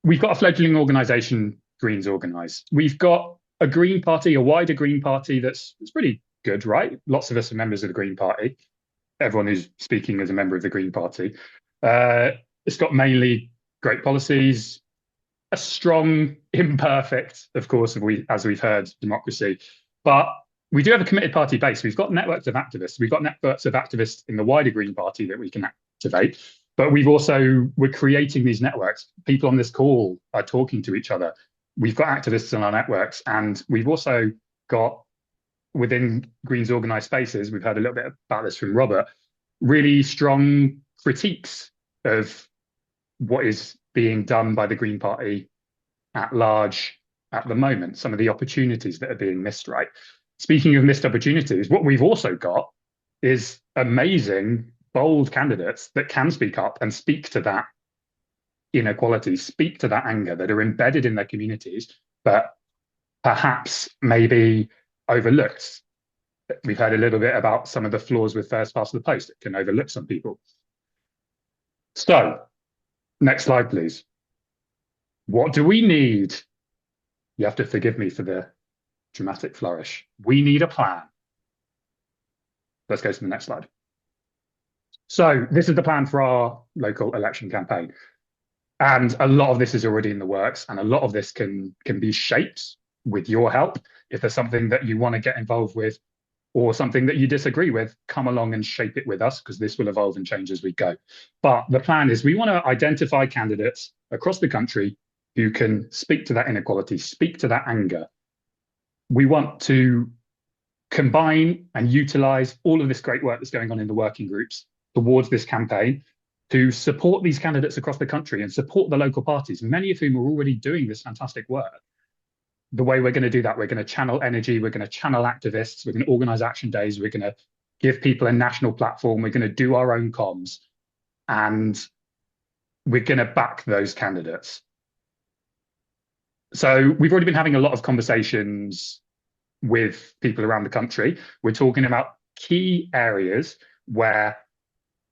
We've got a fledgling organisation, Greens Organise. We've got a Green Party, a wider Green Party that's pretty good, right? Lots of us are members of the Green Party. Everyone who's speaking is a member of the Green Party. It's got mainly great policies, a strong, imperfect, of course, as we've heard, democracy. But we do have a committed party base. We've got networks of activists. We've got networks of activists in the wider Green Party that we can activate. But we're creating these networks. People on this call are talking to each other. We've got activists in our networks. And we've also got, within Greens Organise spaces, we've heard a little bit about this from Robert, really strong critiques of what is being done by the Green Party at large at the moment, some of the opportunities that are being missed, right? Speaking of missed opportunities, what we've also got is amazing, bold candidates that can speak up and speak to that inequality, speak to that anger, that are embedded in their communities, but perhaps maybe overlooked. We've heard a little bit about some of the flaws with first past the post. It can overlook some people. So, next slide, please. What do we need? You have to forgive me for the dramatic flourish. We need a plan. Let's go to the next slide. So this is the plan for our local election campaign. And a lot of this is already in the works, and a lot of this can be shaped with your help. If there's something that you want to get involved with or something that you disagree with, come along and shape it with us, because this will evolve and change as we go. But the plan is we want to identify candidates across the country who can speak to that inequality, speak to that anger. We want to combine and utilize all of this great work that's going on in the working groups towards this campaign to support these candidates across the country and support the local parties, many of whom are already doing this fantastic work. The way we're going to do that, we're going to channel energy, we're going to channel activists, we're going to organize action days, we're going to give people a national platform, we're going to do our own comms, and we're going to back those candidates. So we've already been having a lot of conversations with people around the country. We're talking about key areas where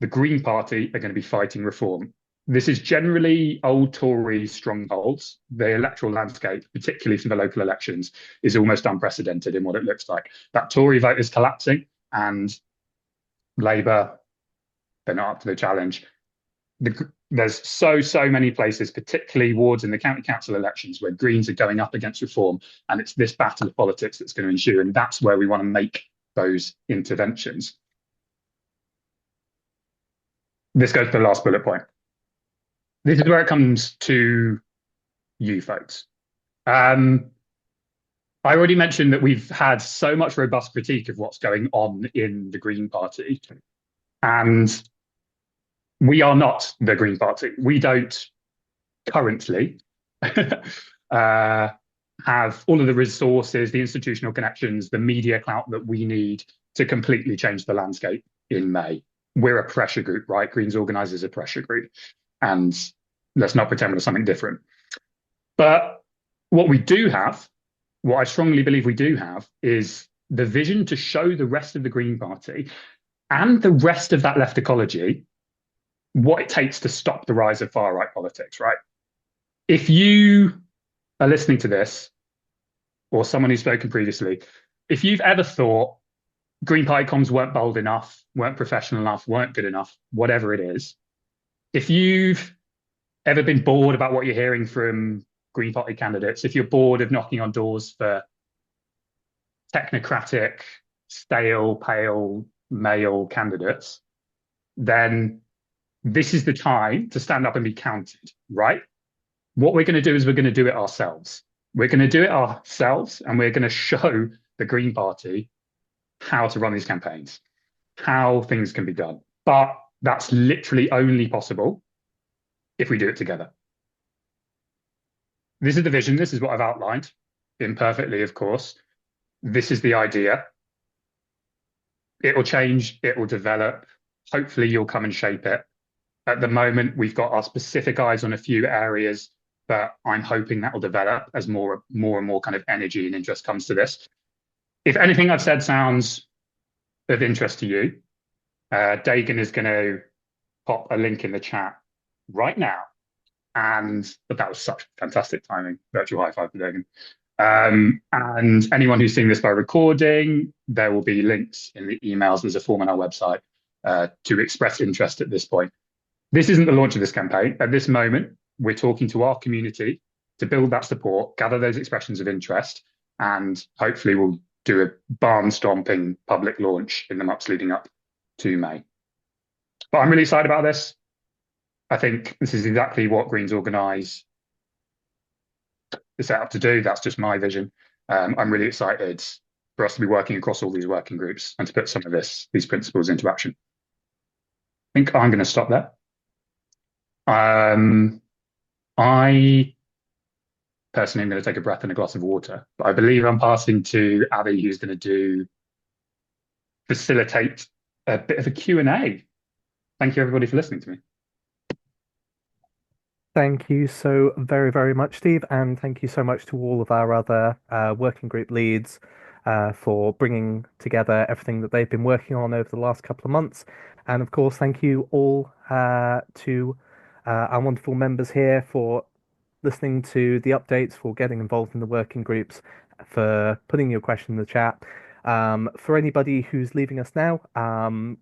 the Green Party are going to be fighting reform. This is generally old Tory strongholds. The electoral landscape, particularly for the local elections, is almost unprecedented in what it looks like. That Tory vote is collapsing, and Labour, they're not up to the challenge. There's so many places, particularly wards in the county council elections, where Greens are going up against reform, and it's this battle of politics that's going to ensue, and that's where we want to make those interventions. This goes to the last bullet point. This is where it comes to you folks. I already mentioned that we've had so much robust critique of what's going on in the Green Party, and we are not the Green Party. We don't currently have all of the resources, the institutional connections, the media clout that we need to completely change the landscape in May. We're a pressure group, right? Greens Organise is a pressure group, and let's not pretend we're something different. But what we do have, what I strongly believe we do have, is the vision to show the rest of the Green Party and the rest of that left ecology what it takes to stop the rise of far-right politics, right? If you are listening to this, or someone who's spoken previously, if you've ever thought Green Party comms weren't bold enough, weren't professional enough, weren't good enough, whatever it is, if you've ever been bored about what you're hearing from Green Party candidates, if you're bored of knocking on doors for technocratic, stale, pale, male candidates, then this is the time to stand up and be counted, right? What we're going to do is we're going to do it ourselves. We're going to do it ourselves, and we're going to show the Green Party how to run these campaigns, how things can be done. But that's literally only possible if we do it together. This is the vision. This is what I've outlined, imperfectly, of course. This is the idea. It will change. It will develop. Hopefully, you'll come and shape it. At the moment, we've got our specific eyes on a few areas, but I'm hoping that will develop as more and more kind of energy and interest comes to this. If anything I've said sounds of interest to you, Dagan is going to pop a link in the chat right now. And that was such fantastic timing. Virtual high five for Dagan. And anyone who's seeing this by recording, there will be links in the emails. There's a form on our website to express interest at this point. This isn't the launch of this campaign. At this moment, we're talking to our community to build that support, gather those expressions of interest, and hopefully we'll do a barn-stomping public launch in the months leading up to May. But I'm really excited about this. I think this is exactly what Greens Organise is set up to do. That's just my vision. I'm really excited for us to be working across all these working groups and to put some of these principles into action. I think I'm going to stop there. I personally am going to take a breath and a glass of water, but I believe I'm passing to Abby, who's going to facilitate a bit of a Q&A. Thank you, everybody, for listening to me. Thank you so very much, Steve, and thank you so much to all of our other working group leads for bringing together everything that they've been working on over the last couple of months. And of course, thank you all to our wonderful members here for listening to the updates, for getting involved in the working groups, for putting your question in the chat. For anybody who's leaving us now,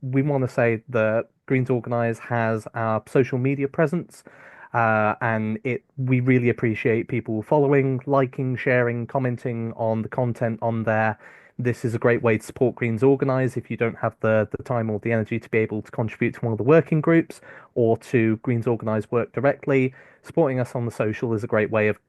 we want to say that Greens Organise has our social media presence, and we really appreciate people following, liking, sharing, commenting on the content on there. This is a great way to support Greens Organise if you don't have the time or the energy to be able to contribute to one of the working groups or to Greens Organise work directly. Supporting us on the social is a great way of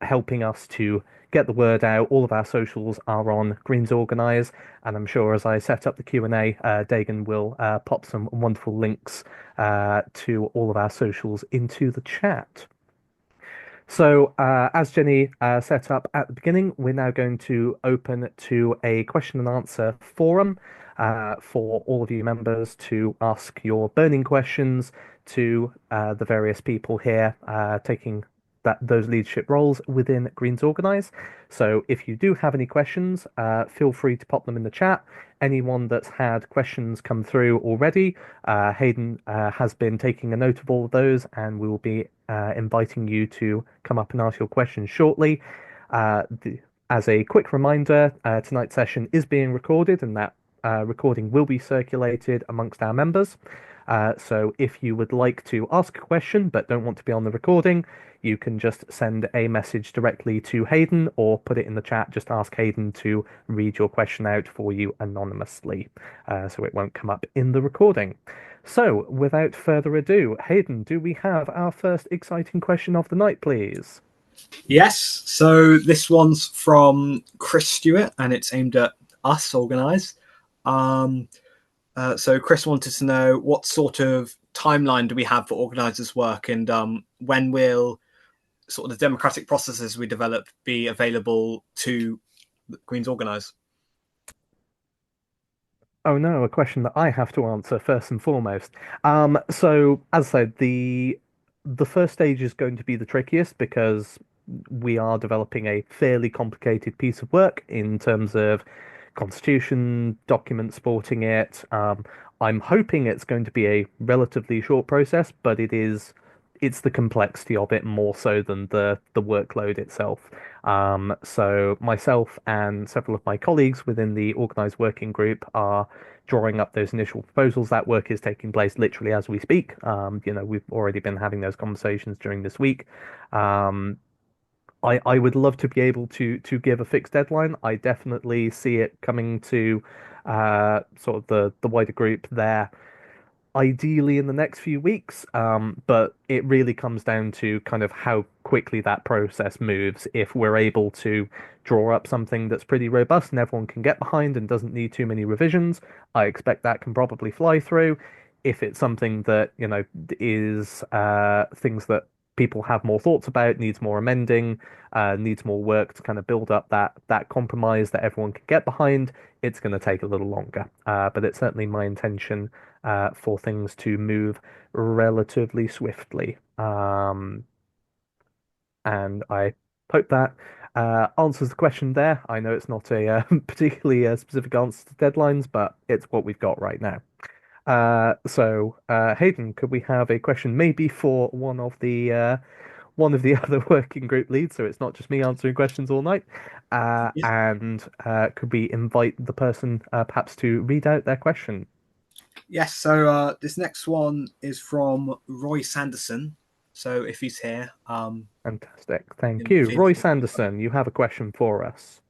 helping us to get the word out. All of our socials are on Greens Organise, and I'm sure as I set up the Q&A, Dagan will pop some wonderful links to all of our socials into the chat. So as Jenny set up at the beginning, we're now going to open to a question and answer forum for all of you members to ask your burning questions to the various people here taking those leadership roles within Greens Organise. So if you do have any questions, feel free to pop them in the chat. Anyone that's had questions come through already, Hayden has been taking a note of all of those, and we will be inviting you to come up and ask your questions shortly. As a quick reminder, tonight's session is being recorded, and that recording will be circulated amongst our members. So if you would like to ask a question but don't want to be on the recording, you can just send a message directly to Hayden or put it in the chat. Just ask Hayden to read your question out for you anonymously, so it won't come up in the recording. So without further ado, Hayden, do we have our first exciting question of the night, please? Yes, so this one's from Chris Stewart and it's aimed at us, Organise. So Chris wanted to know what sort of timeline do we have for Organise's work, and when will sort of the democratic processes we develop be available to Greens Organise? Oh no, a question that I have to answer first and foremost. So as I said, the first stage is going to be the trickiest because we are developing a fairly complicated piece of work in terms of constitution, documents supporting it. I'm hoping it's going to be a relatively short process, but it's the complexity of it more so than the workload itself. So myself and several of my colleagues within the organised working group are drawing up those initial proposals. That work is taking place literally as we speak. We've already been having those conversations during this week. I would love to be able to give a fixed deadline. I definitely see it coming to sort of the wider group there ideally in the next few weeks. But it really comes down to kind of how quickly that process moves. If we're able to draw up something that's pretty robust and everyone can get behind and doesn't need too many revisions, I expect that can probably fly through. If it's something that, is things that people have more thoughts about, needs more amending, needs more work to kind of build up that compromise that everyone can get behind, it's going to take a little longer. But it's certainly my intention for things to move relatively swiftly. And I hope that answers the question there. I know it's not a particularly specific answer to deadlines, but it's what we've got right now. So Hayden, could we have a question maybe for one of the other working group leads, so it's not just me answering questions all night? And could we invite the person perhaps to read out their question? Yes, so this next one is from Roy Sanderson. So if he's here. Fantastic. Thank you. Roy Sanderson, you have a question for us.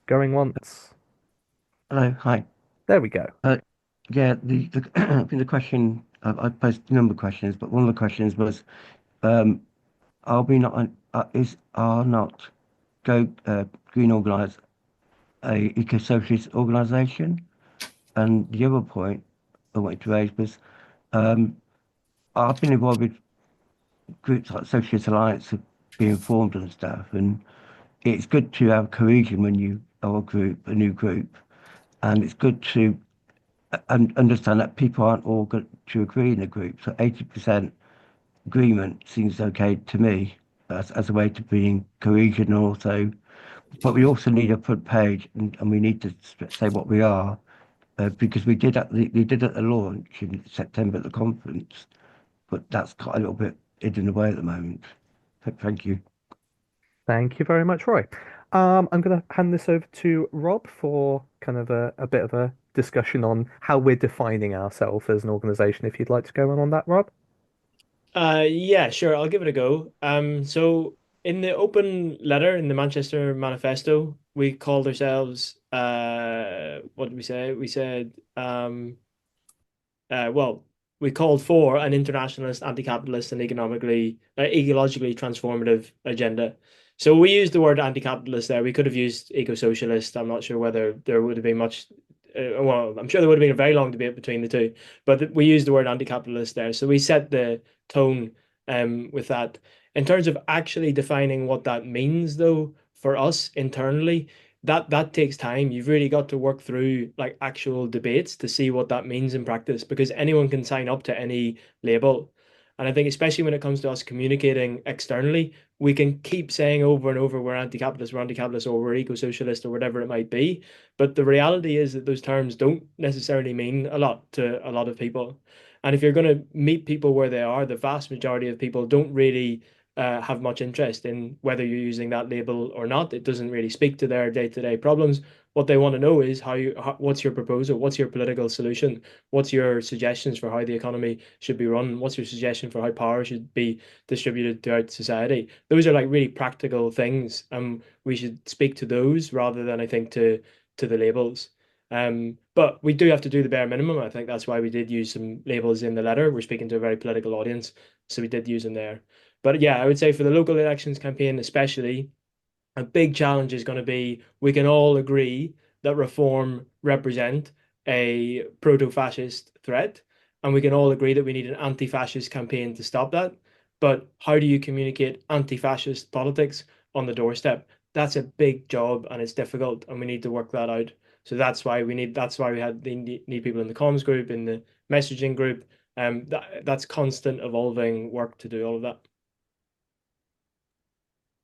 Going once. Hello, hi. There we go. Yeah, I think the question, I posed a number of questions, but one of the questions was, are we not, are not Green Organise a eco-socialist organisation? And the other point I wanted to raise was, I've been involved with groups like Socialist Alliance being formed and stuff, and it's good to have cohesion when you are a new group, and it's good to understand that people aren't all good to agree in a group. So 80% agreement seems okay to me as a way to bring cohesion also. But we also need a front page, and we need to say what we are, because we did at the launch in September at the conference, but that's quite a little bit hidden away at the moment. Thank you. Thank you very much, Roy. I'm going to hand this over to Rob for kind of a bit of a discussion on how we're defining ourselves as an organisation. If you'd like to go on that, Rob. Yeah, sure. I'll give it a go. So in the open letter in the Manchester Manifesto, we called ourselves, what did we say? We said, well, we called for an internationalist, anti-capitalist, and ecologically transformative agenda. So we used the word anti-capitalist there. We could have used eco-socialist. I'm not sure whether there would have been much. Well, I'm sure there would have been a very long debate between the two, but we used the word anti-capitalist there. So we set the tone with that. In terms of actually defining what that means, though, for us internally, that takes time. You've really got to work through like actual debates to see what that means in practice, because anyone can sign up to any label. And I think especially when it comes to us communicating externally, we can keep saying over and over we're anti-capitalist, or we're eco-socialist, or whatever it might be. But the reality is that those terms don't necessarily mean a lot to a lot of people. And if you're going to meet people where they are, the vast majority of people don't really have much interest in whether you're using that label or not. It doesn't really speak to their day-to-day problems. What they want to know is what's your proposal? What's your political solution? What's your suggestions for how the economy should be run? What's your suggestion for how power should be distributed throughout society? Those are like really practical things. We should speak to those rather than, I think, to the labels. But we do have to do the bare minimum. I think that's why we did use some labels in the letter. We're speaking to a very political audience, so we did use them there. But yeah, I would say for the local elections campaign, especially, a big challenge is going to be we can all agree that reform represent a proto-fascist threat, and we can all agree that we need an anti-fascist campaign to stop that. But how do you communicate anti-fascist politics on the doorstep? That's a big job and it's difficult, and we need to work that out. So that's why we need people in the comms group, in the messaging group. That's constant evolving work to do all of that.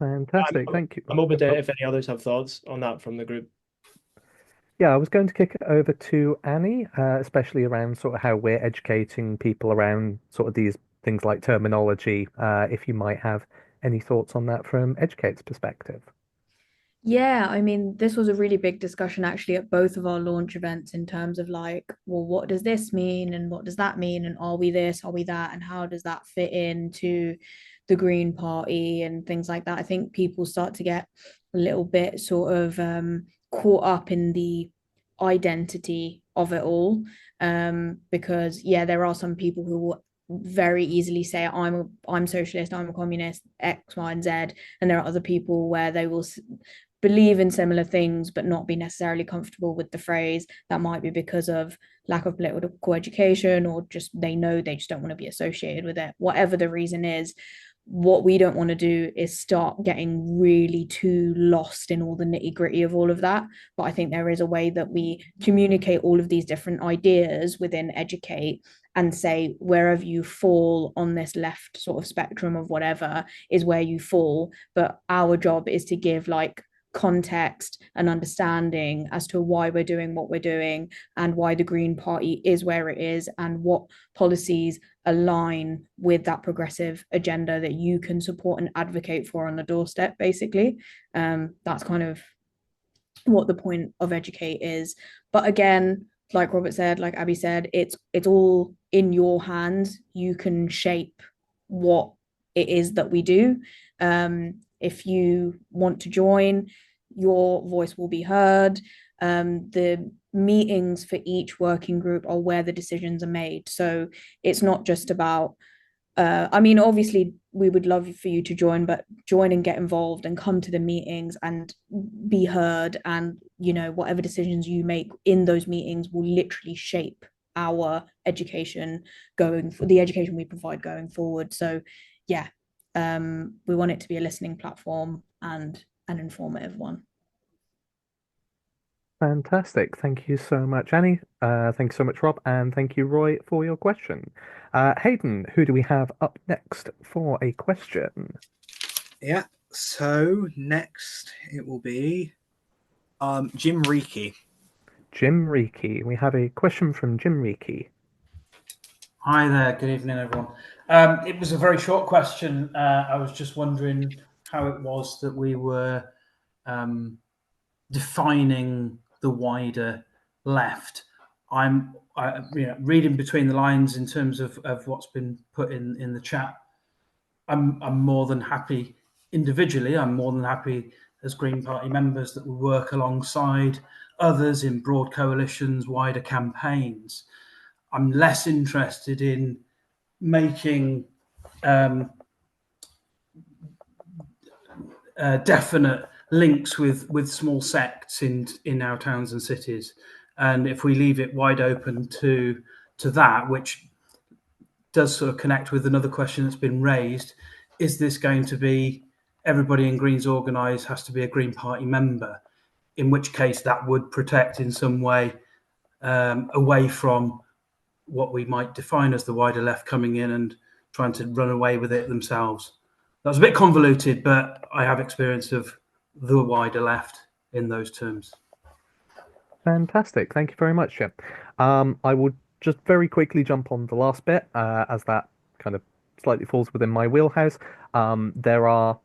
Fantastic, thank you. I'm open to if any others have thoughts on that from the group. Yeah, I was going to kick it over to Annie, especially around sort of how we're educating people around sort of these things like terminology, if you might have any thoughts on that from Educate's perspective. Yeah, I mean, this was a really big discussion actually at both of our launch events in terms of like, well, what does this mean and what does that mean? And are we this, are we that? And how does that fit into the Green Party and things like that? I think people start to get a little bit sort of caught up in the identity of it all. Because yeah, there are some people who will very easily say I'm socialist, I'm a communist, X, Y, and Z, and there are other people where they will believe in similar things but not be necessarily comfortable with the phrase. That might be because of lack of political education, or just they know they just don't want to be associated with it. Whatever the reason is, what we don't want to do is start getting really too lost in all the nitty-gritty of all of that. But I think there is a way that we communicate all of these different ideas within Educate and say wherever you fall on this left sort of spectrum of whatever is where you fall. But our job is to give like context and understanding as to why we're doing what we're doing and why the Green Party is where it is and what policies align with that progressive agenda that you can support and advocate for on the doorstep, basically. That's kind of what the point of Educate is. But again, like Robert said, like Abby said, it's all in your hands. You can shape what it is that we do. If you want to join, your voice will be heard. The meetings for each working group are where the decisions are made. So it's not just about, I mean, obviously we would love for you to join, but join and get involved and come to the meetings and be heard. And, you know, whatever decisions you make in those meetings will literally shape our education the education we provide going forward. So yeah, we want it to be a listening platform and an informative one. Fantastic. Thank you so much, Annie. Thank you so much, Rob. And thank you, Roy, for your question. Hayden, who do we have up next for a question? Yeah, so next it will be Jim Reiki. Jim Reiki. We have a question from Jim Reiki. Hi there. Good evening, everyone. It was a very short question. I was just wondering how it was that we were defining the wider left. I'm reading between the lines in terms of what's been put in the chat. I'm more than happy individually. I'm more than happy as Green Party members that we work alongside others in broad coalitions, wider campaigns. I'm less interested in making definite links with small sects in our towns and cities. And if we leave it wide open to that, which does sort of connect with another question that's been raised, is this going to be everybody in Greens Organise has to be a Green Party member? in which case that would protect in some way away from what we might define as the wider left coming in and trying to run away with it themselves. That was a bit convoluted, but I have experience of the wider left in those terms. Fantastic. Thank you very much, Jim. I will just very quickly jump on the last bit, as that kind of slightly falls within my wheelhouse. There are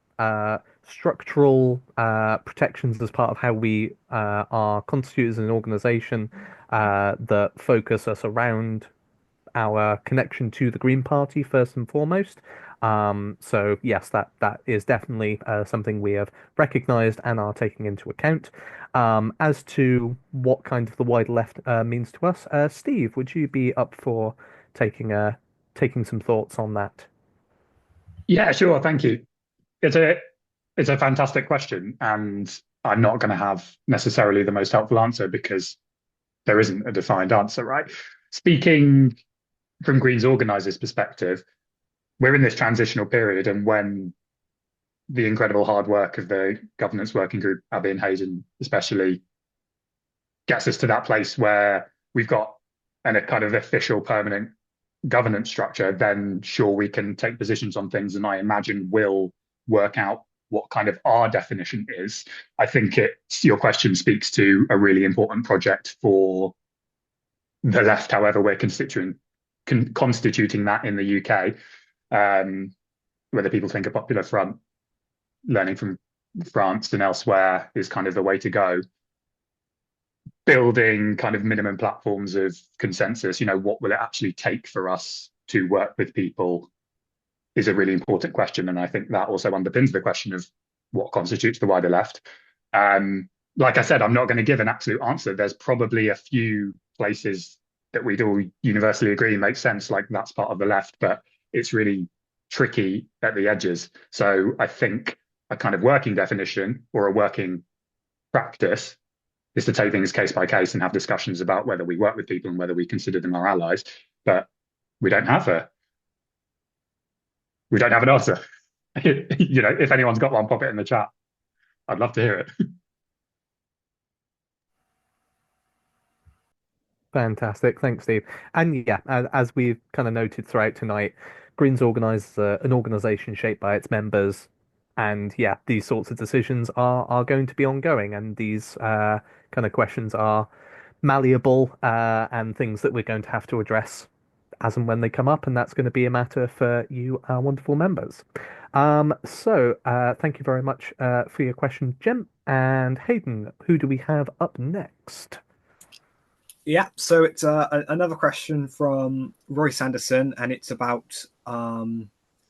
structural protections as part of how we are constituted as an organization that focus us around our connection to the Green Party first and foremost. So yes, that is definitely something we have recognised and are taking into account. As to what kind of the wide left means to us, Steve, would you be up for taking some thoughts on that? Yeah, sure. Thank you. It's a fantastic question, and I'm not going to have necessarily the most helpful answer because there isn't a defined answer, right? Speaking from Greens Organise's perspective, we're in this transitional period, and when the incredible hard work of the governance working group, Abby and Hayden especially, gets us to that place where we've got a kind of official permanent governance structure, then sure, we can take positions on things, and I imagine we'll work out what kind of our definition is. I think your question speaks to a really important project for the left, however we're constituting that in the UK. Whether people think a popular front, learning from France and elsewhere, is kind of the way to go. Building kind of minimum platforms of consensus, what will it actually take for us to work with people, is a really important question. And I think that also underpins the question of what constitutes the wider left. Like I said, I'm not going to give an absolute answer. There's probably a few places that we'd all universally agree make sense, like that's part of the left, but it's really tricky at the edges. So I think a kind of working definition or a working practice is to take things case by case and have discussions about whether we work with people and whether we consider them our allies. But we don't have an answer. If anyone's got one, pop it in the chat. I'd love to hear it. Fantastic. Thanks, Steve. And yeah, as we've kind of noted throughout tonight, Greens Organise is an organisation shaped by its members. And yeah, these sorts of decisions are going to be ongoing. And these kind of questions are malleable and things that we're going to have to address as and when they come up. And that's going to be a matter for you, our wonderful members. So thank you very much for your question, Jim. And Hayden, who do we have up next? Yeah, so it's another question from Roy Sanderson, and it's about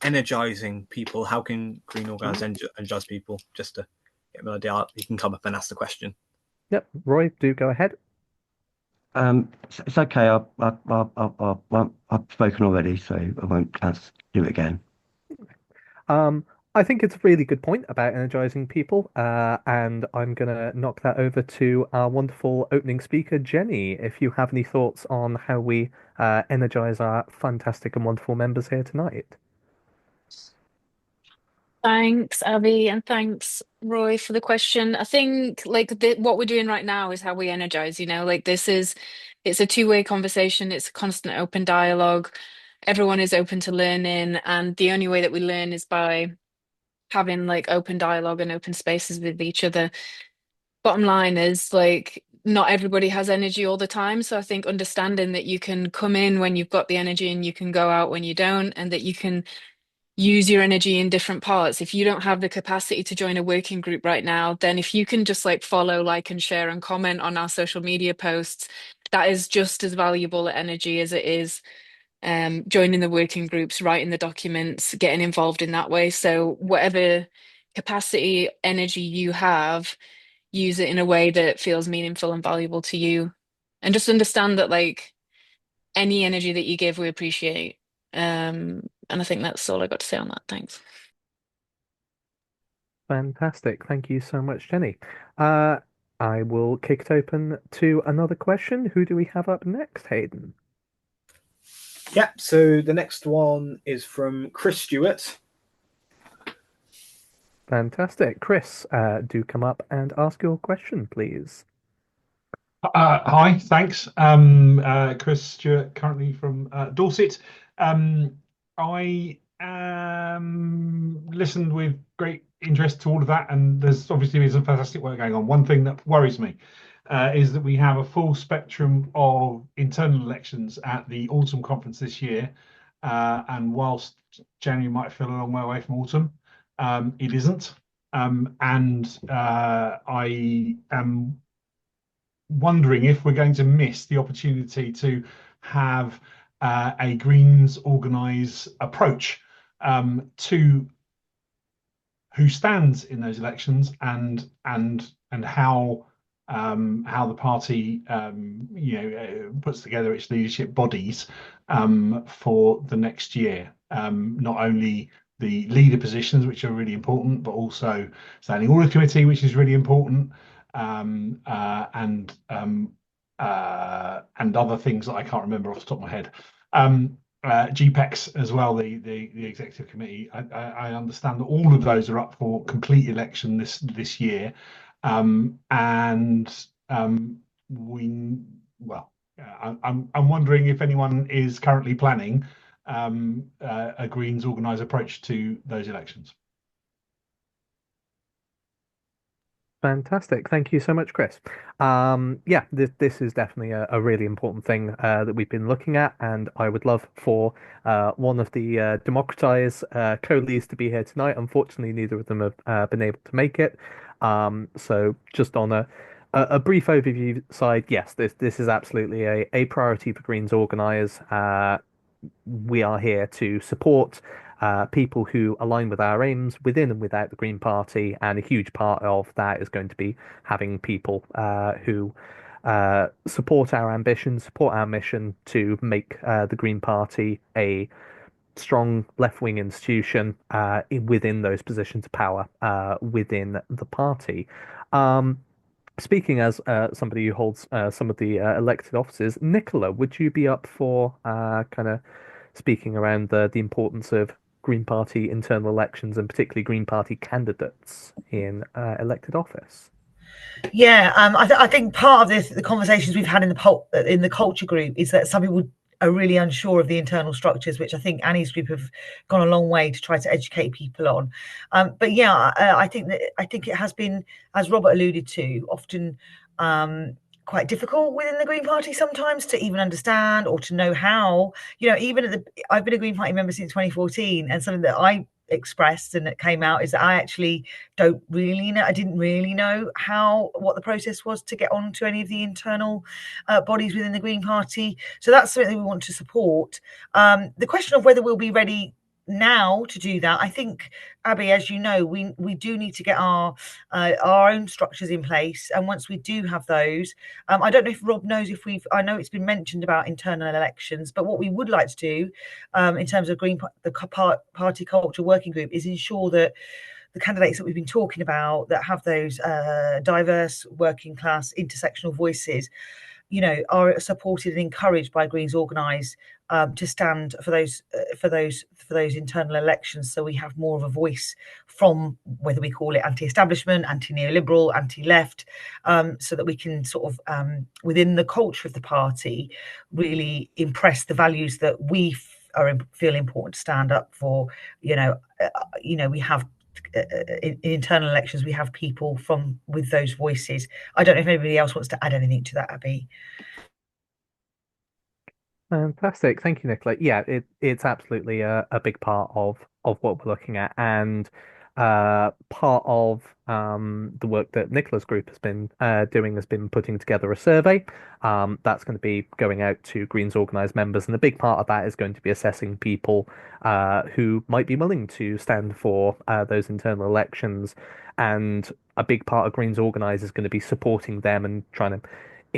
energizing people. How can Green Organise energize people? Just to get an idea, you can come up and ask the question. Yep, Roy, do go ahead. It's okay. I've spoken already, so I won't do it again. I think it's a really good point about energizing people, and I'm going to knock that over to our wonderful opening speaker, Jenny, if you have any thoughts on how we energize our fantastic and wonderful members here tonight. Thanks, Abby, and thanks, Roy, for the question. I think what we're doing right now is how we energize, it's a two-way conversation. It's a constant open dialogue. Everyone is open to learning, and the only way that we learn is by having open dialogue and open spaces with each other. Bottom line is not everybody has energy all the time. So I think understanding that you can come in when you've got the energy and you can go out when you don't, and that you can use your energy in different parts. If you don't have the capacity to join a working group right now, then if you can just follow, and share and comment on our social media posts, that is just as valuable energy as it is joining the working groups, writing the documents, getting involved in that way. So whatever capacity, energy you have, use it in a way that feels meaningful and valuable to you. And just understand that any energy that you give, we appreciate. And I think that's all I got to say on that. Thanks. Fantastic. Thank you so much, Jenny. I will kick it open to another question. Who do we have up next, Hayden? Yeah, so the next one is from Chris Stewart. Fantastic. Chris, do come up and ask your question, please. Hi, thanks. Chris Stewart, currently from Dorset. I listened with great interest to all of that, and there's obviously been some fantastic work going on. One thing that worries me is that we have a full spectrum of internal elections at the autumn conference this year, and whilst January might feel a long way away from autumn, it isn't. And I am wondering if we're going to miss the opportunity to have a Greens Organise approach to who stands in those elections and how the party puts together its leadership bodies for the next year. Not only the leader positions, which are really important, but also standing audit committee, which is really important, and other things that I can't remember off the top of my head. GPEX as well, the executive committee. I understand that all of those are up for complete election this year, I'm wondering if anyone is currently planning a Greens Organise approach to those elections. Fantastic. Thank you so much, Chris. Yeah, this is definitely a really important thing that we've been looking at, and I would love for one of the Democratise co-leads to be here tonight. Unfortunately, neither of them have been able to make it. So just on a brief overview side, yes, this is absolutely a priority for Greens Organise. We are here to support people who align with our aims within and without the Green Party, and a huge part of that is going to be having people who support our ambitions, support our mission to make the Green Party a strong left-wing institution within those positions of power within the party. Speaking as somebody who holds some of the elected offices, Nicola, would you be up for kind of speaking around the importance of Green Party internal elections and particularly Green Party candidates in elected office? Yeah, I think part of the conversations we've had in the culture group is that some people are really unsure of the internal structures, which I think Annie's group have gone a long way to try to educate people on. But yeah, I think it has been, as Robert alluded to, often quite difficult within the Green Party sometimes to even understand or to know how. I've been a Green Party member since 2014, and something that I expressed and that came out is that I actually didn't really know what the process was to get on to any of the internal bodies within the Green Party. So that's something that we want to support. The question of whether we'll be ready now to do that, I think, Abby, as you know, we do need to get our own structures in place, and once we do have those, I don't know if Rob knows if I know it's been mentioned about internal elections, but what we would like to do in terms of the party culture working group is ensure that the candidates that we've been talking about that have those diverse working class intersectional voices, are supported and encouraged by Greens Organise to stand for those internal elections, so we have more of a voice from, whether we call it anti-establishment, anti-neoliberal, anti-left, so that we can sort of within the culture of the party really impress the values that we feel important to stand up for. We have in internal elections, we have people with those voices. I don't know if anybody else wants to add anything to that, Abby. Fantastic. Thank you, Nicola. Yeah, it's absolutely a big part of what we're looking at, and part of the work that Nicola's group has been doing has been putting together a survey that's going to be going out to Greens Organise members, and a big part of that is going to be assessing people who might be willing to stand for those internal elections, and a big part of Greens Organise is going to be supporting them and trying to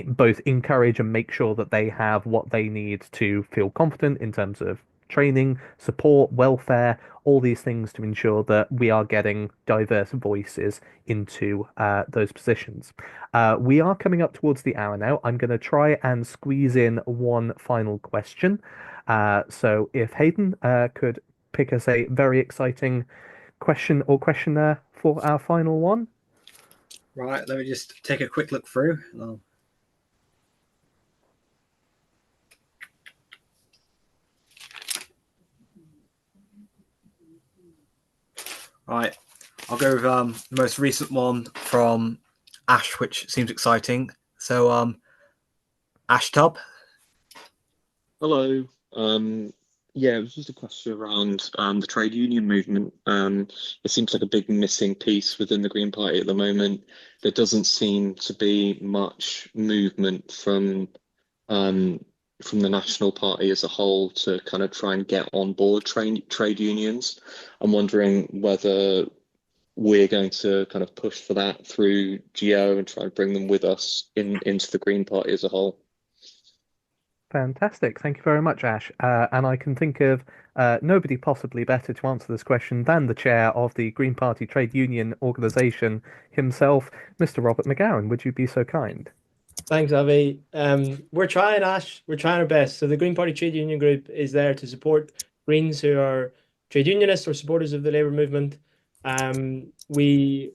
both encourage and make sure that they have what they need to feel confident in terms of training, support, welfare, all these things to ensure that we are getting diverse voices into those positions. We are coming up towards the hour now. I'm going to try and squeeze in one final question. So if Hayden could pick us a very exciting question or questioner for our final one? Right, let me just take a quick look through. Right, I'll go with the most recent one from Ash, which seems exciting. So, Ash Tub. Hello. Yeah, it was just a question around the trade union movement. It seems like a big missing piece within the Green Party at the moment. There doesn't seem to be much movement from the National Party as a whole to kind of try and get on board trade unions. I'm wondering whether we're going to kind of push for that through GO and try and bring them with us into the Green Party as a whole. Fantastic. Thank you very much, Ash. And I can think of nobody possibly better to answer this question than the chair of the Green Party Trade Union Organisation himself, Mr. Robert McGowan. Would you be so kind? Thanks, Avi. We're trying, Ash. We're trying our best. So the Green Party Trade Union Group is there to support Greens who are trade unionists or supporters of the Labour movement. We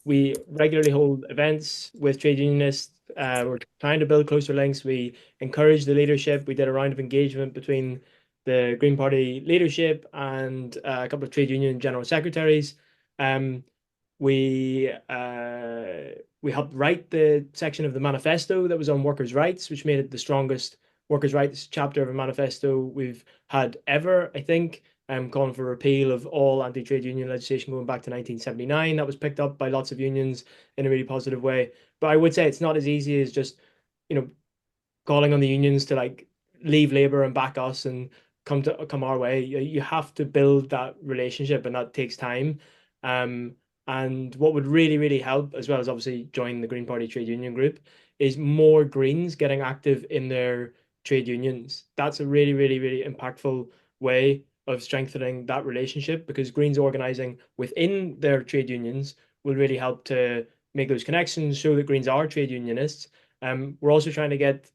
regularly hold events with trade unionists. We're trying to build closer links. We encourage the leadership. We did a round of engagement between the Green Party leadership and a couple of trade union general secretaries. We helped write the section of the manifesto that was on workers' rights, which made it the strongest workers' rights chapter of a manifesto we've had ever, I think. Calling for repeal of all anti-trade union legislation going back to 1979. That was picked up by lots of unions in a really positive way. But I would say it's not as easy as just, calling on the unions to like leave Labour and back us and come our way. You have to build that relationship, and that takes time. And what would really, really help, as well as obviously join the Green Party Trade Union Group, is more Greens getting active in their trade unions. That's a really, really, really impactful way of strengthening that relationship, because Greens organising within their trade unions will really help to make those connections, show that Greens are trade unionists. We're also trying to get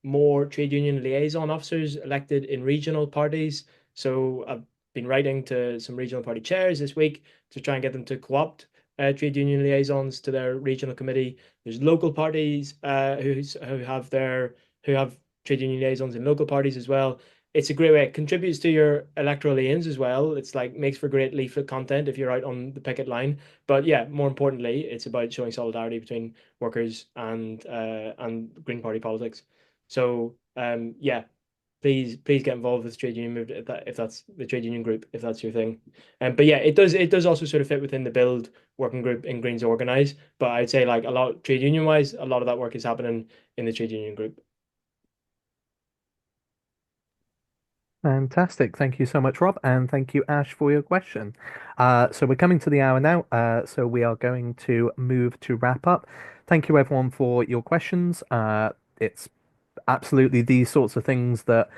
more trade union liaison officers elected in regional parties. So I've been writing to some regional party chairs this week to try and get them to co-opt trade union liaisons to their regional committee. There's local parties who have trade union liaisons in local parties as well. It's a great way. It contributes to your electoral lanes as well. It's like makes for great leaflet content if you're out on the picket line. But yeah, more importantly, it's about showing solidarity between workers and Green Party politics. So yeah, please get involved with the trade union movement if that's the trade union group, if that's your thing. But yeah, it does also sort of fit within the build working group in Greens Organise. But I'd say like a lot trade union wise, a lot of that work is happening in the trade union group. Fantastic. Thank you so much, Rob, and thank you, Ash, for your question. So we're coming to the hour now, so we are going to move to wrap up. Thank you, everyone, for your questions. It's absolutely these sorts of things that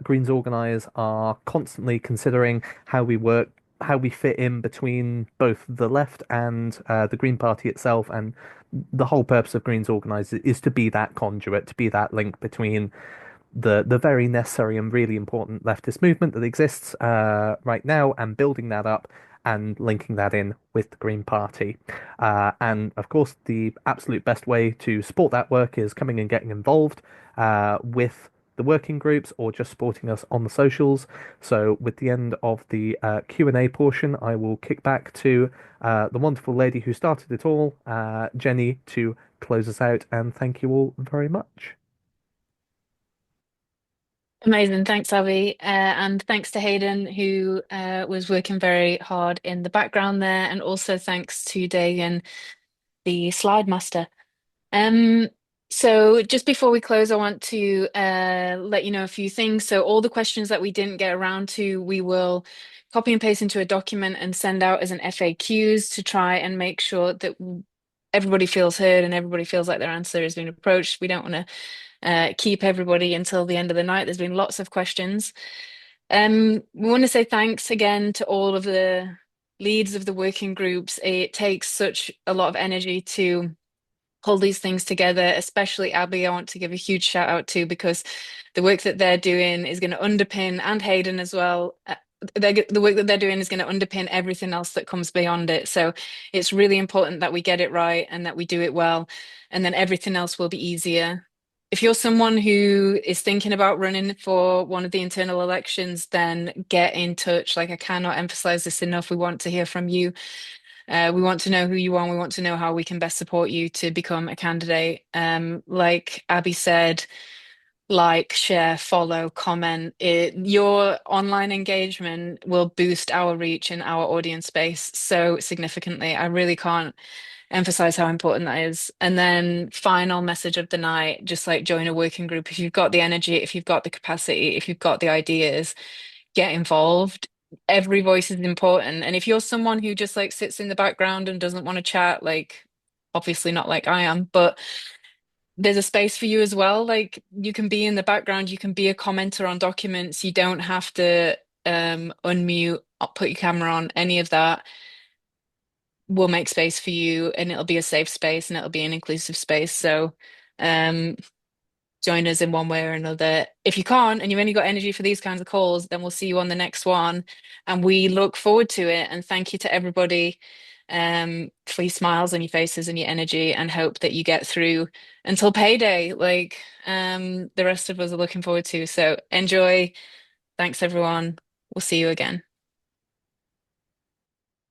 Greens Organise are constantly considering how we work, how we fit in between both the left and the Green Party itself. And the whole purpose of Greens Organise is to be that conduit, to be that link between the very necessary and really important leftist movement that exists right now, and building that up and linking that in with the Green Party. And of course, the absolute best way to support that work is coming and getting involved with the working groups or just supporting us on the socials. So with the end of the Q&A portion, I will kick back to the wonderful lady who started it all, Jenny, to close us out, and thank you all very much. Amazing. Thanks, Avi. And thanks to Hayden, who was working very hard in the background there. And also thanks to Dagan, the slide master. So just before we close, I want to let you know a few things. So all the questions that we didn't get around to, we will copy and paste into a document and send out as an FAQs to try and make sure that everybody feels heard and everybody feels like their answer is being approached. We don't want to keep everybody until the end of the night. There's been lots of questions. We want to say thanks again to all of the leads of the working groups. It takes such a lot of energy to pull these things together, especially Abby. I want to give a huge shout out to, because the work that they're doing is going to underpin, and Hayden as well, the work that they're doing is going to underpin everything else that comes beyond it. So it's really important that we get it right and that we do it well, and then everything else will be easier. If you're someone who is thinking about running for one of the internal elections, then get in touch. Like, I cannot emphasize this enough. We want to hear from you. We want to know who you are, and we want to know how we can best support you to become a candidate. Like Abby said, like, share, follow, comment. Your online engagement will boost our reach and our audience base so significantly. I really can't emphasize how important that is. And then final message of the night, just like join a working group. If you've got the energy, if you've got the capacity, if you've got the ideas, get involved. Every voice is important. And if you're someone who just like sits in the background and doesn't want to chat, like obviously not like I am, but there's a space for you as well. Like, you can be in the background, you can be a commenter on documents. You don't have to unmute, put your camera on, any of that. We'll make space for you, and it'll be a safe space and it'll be an inclusive space. So um join us in one way or another. If you can't and you've only got energy for these kinds of calls, then we'll see you on the next one. And we look forward to it. And thank you to everybody for your smiles and your faces and your energy, and hope that you get through until payday, like the rest of us are looking forward to. So enjoy. Thanks, everyone. We'll see you again.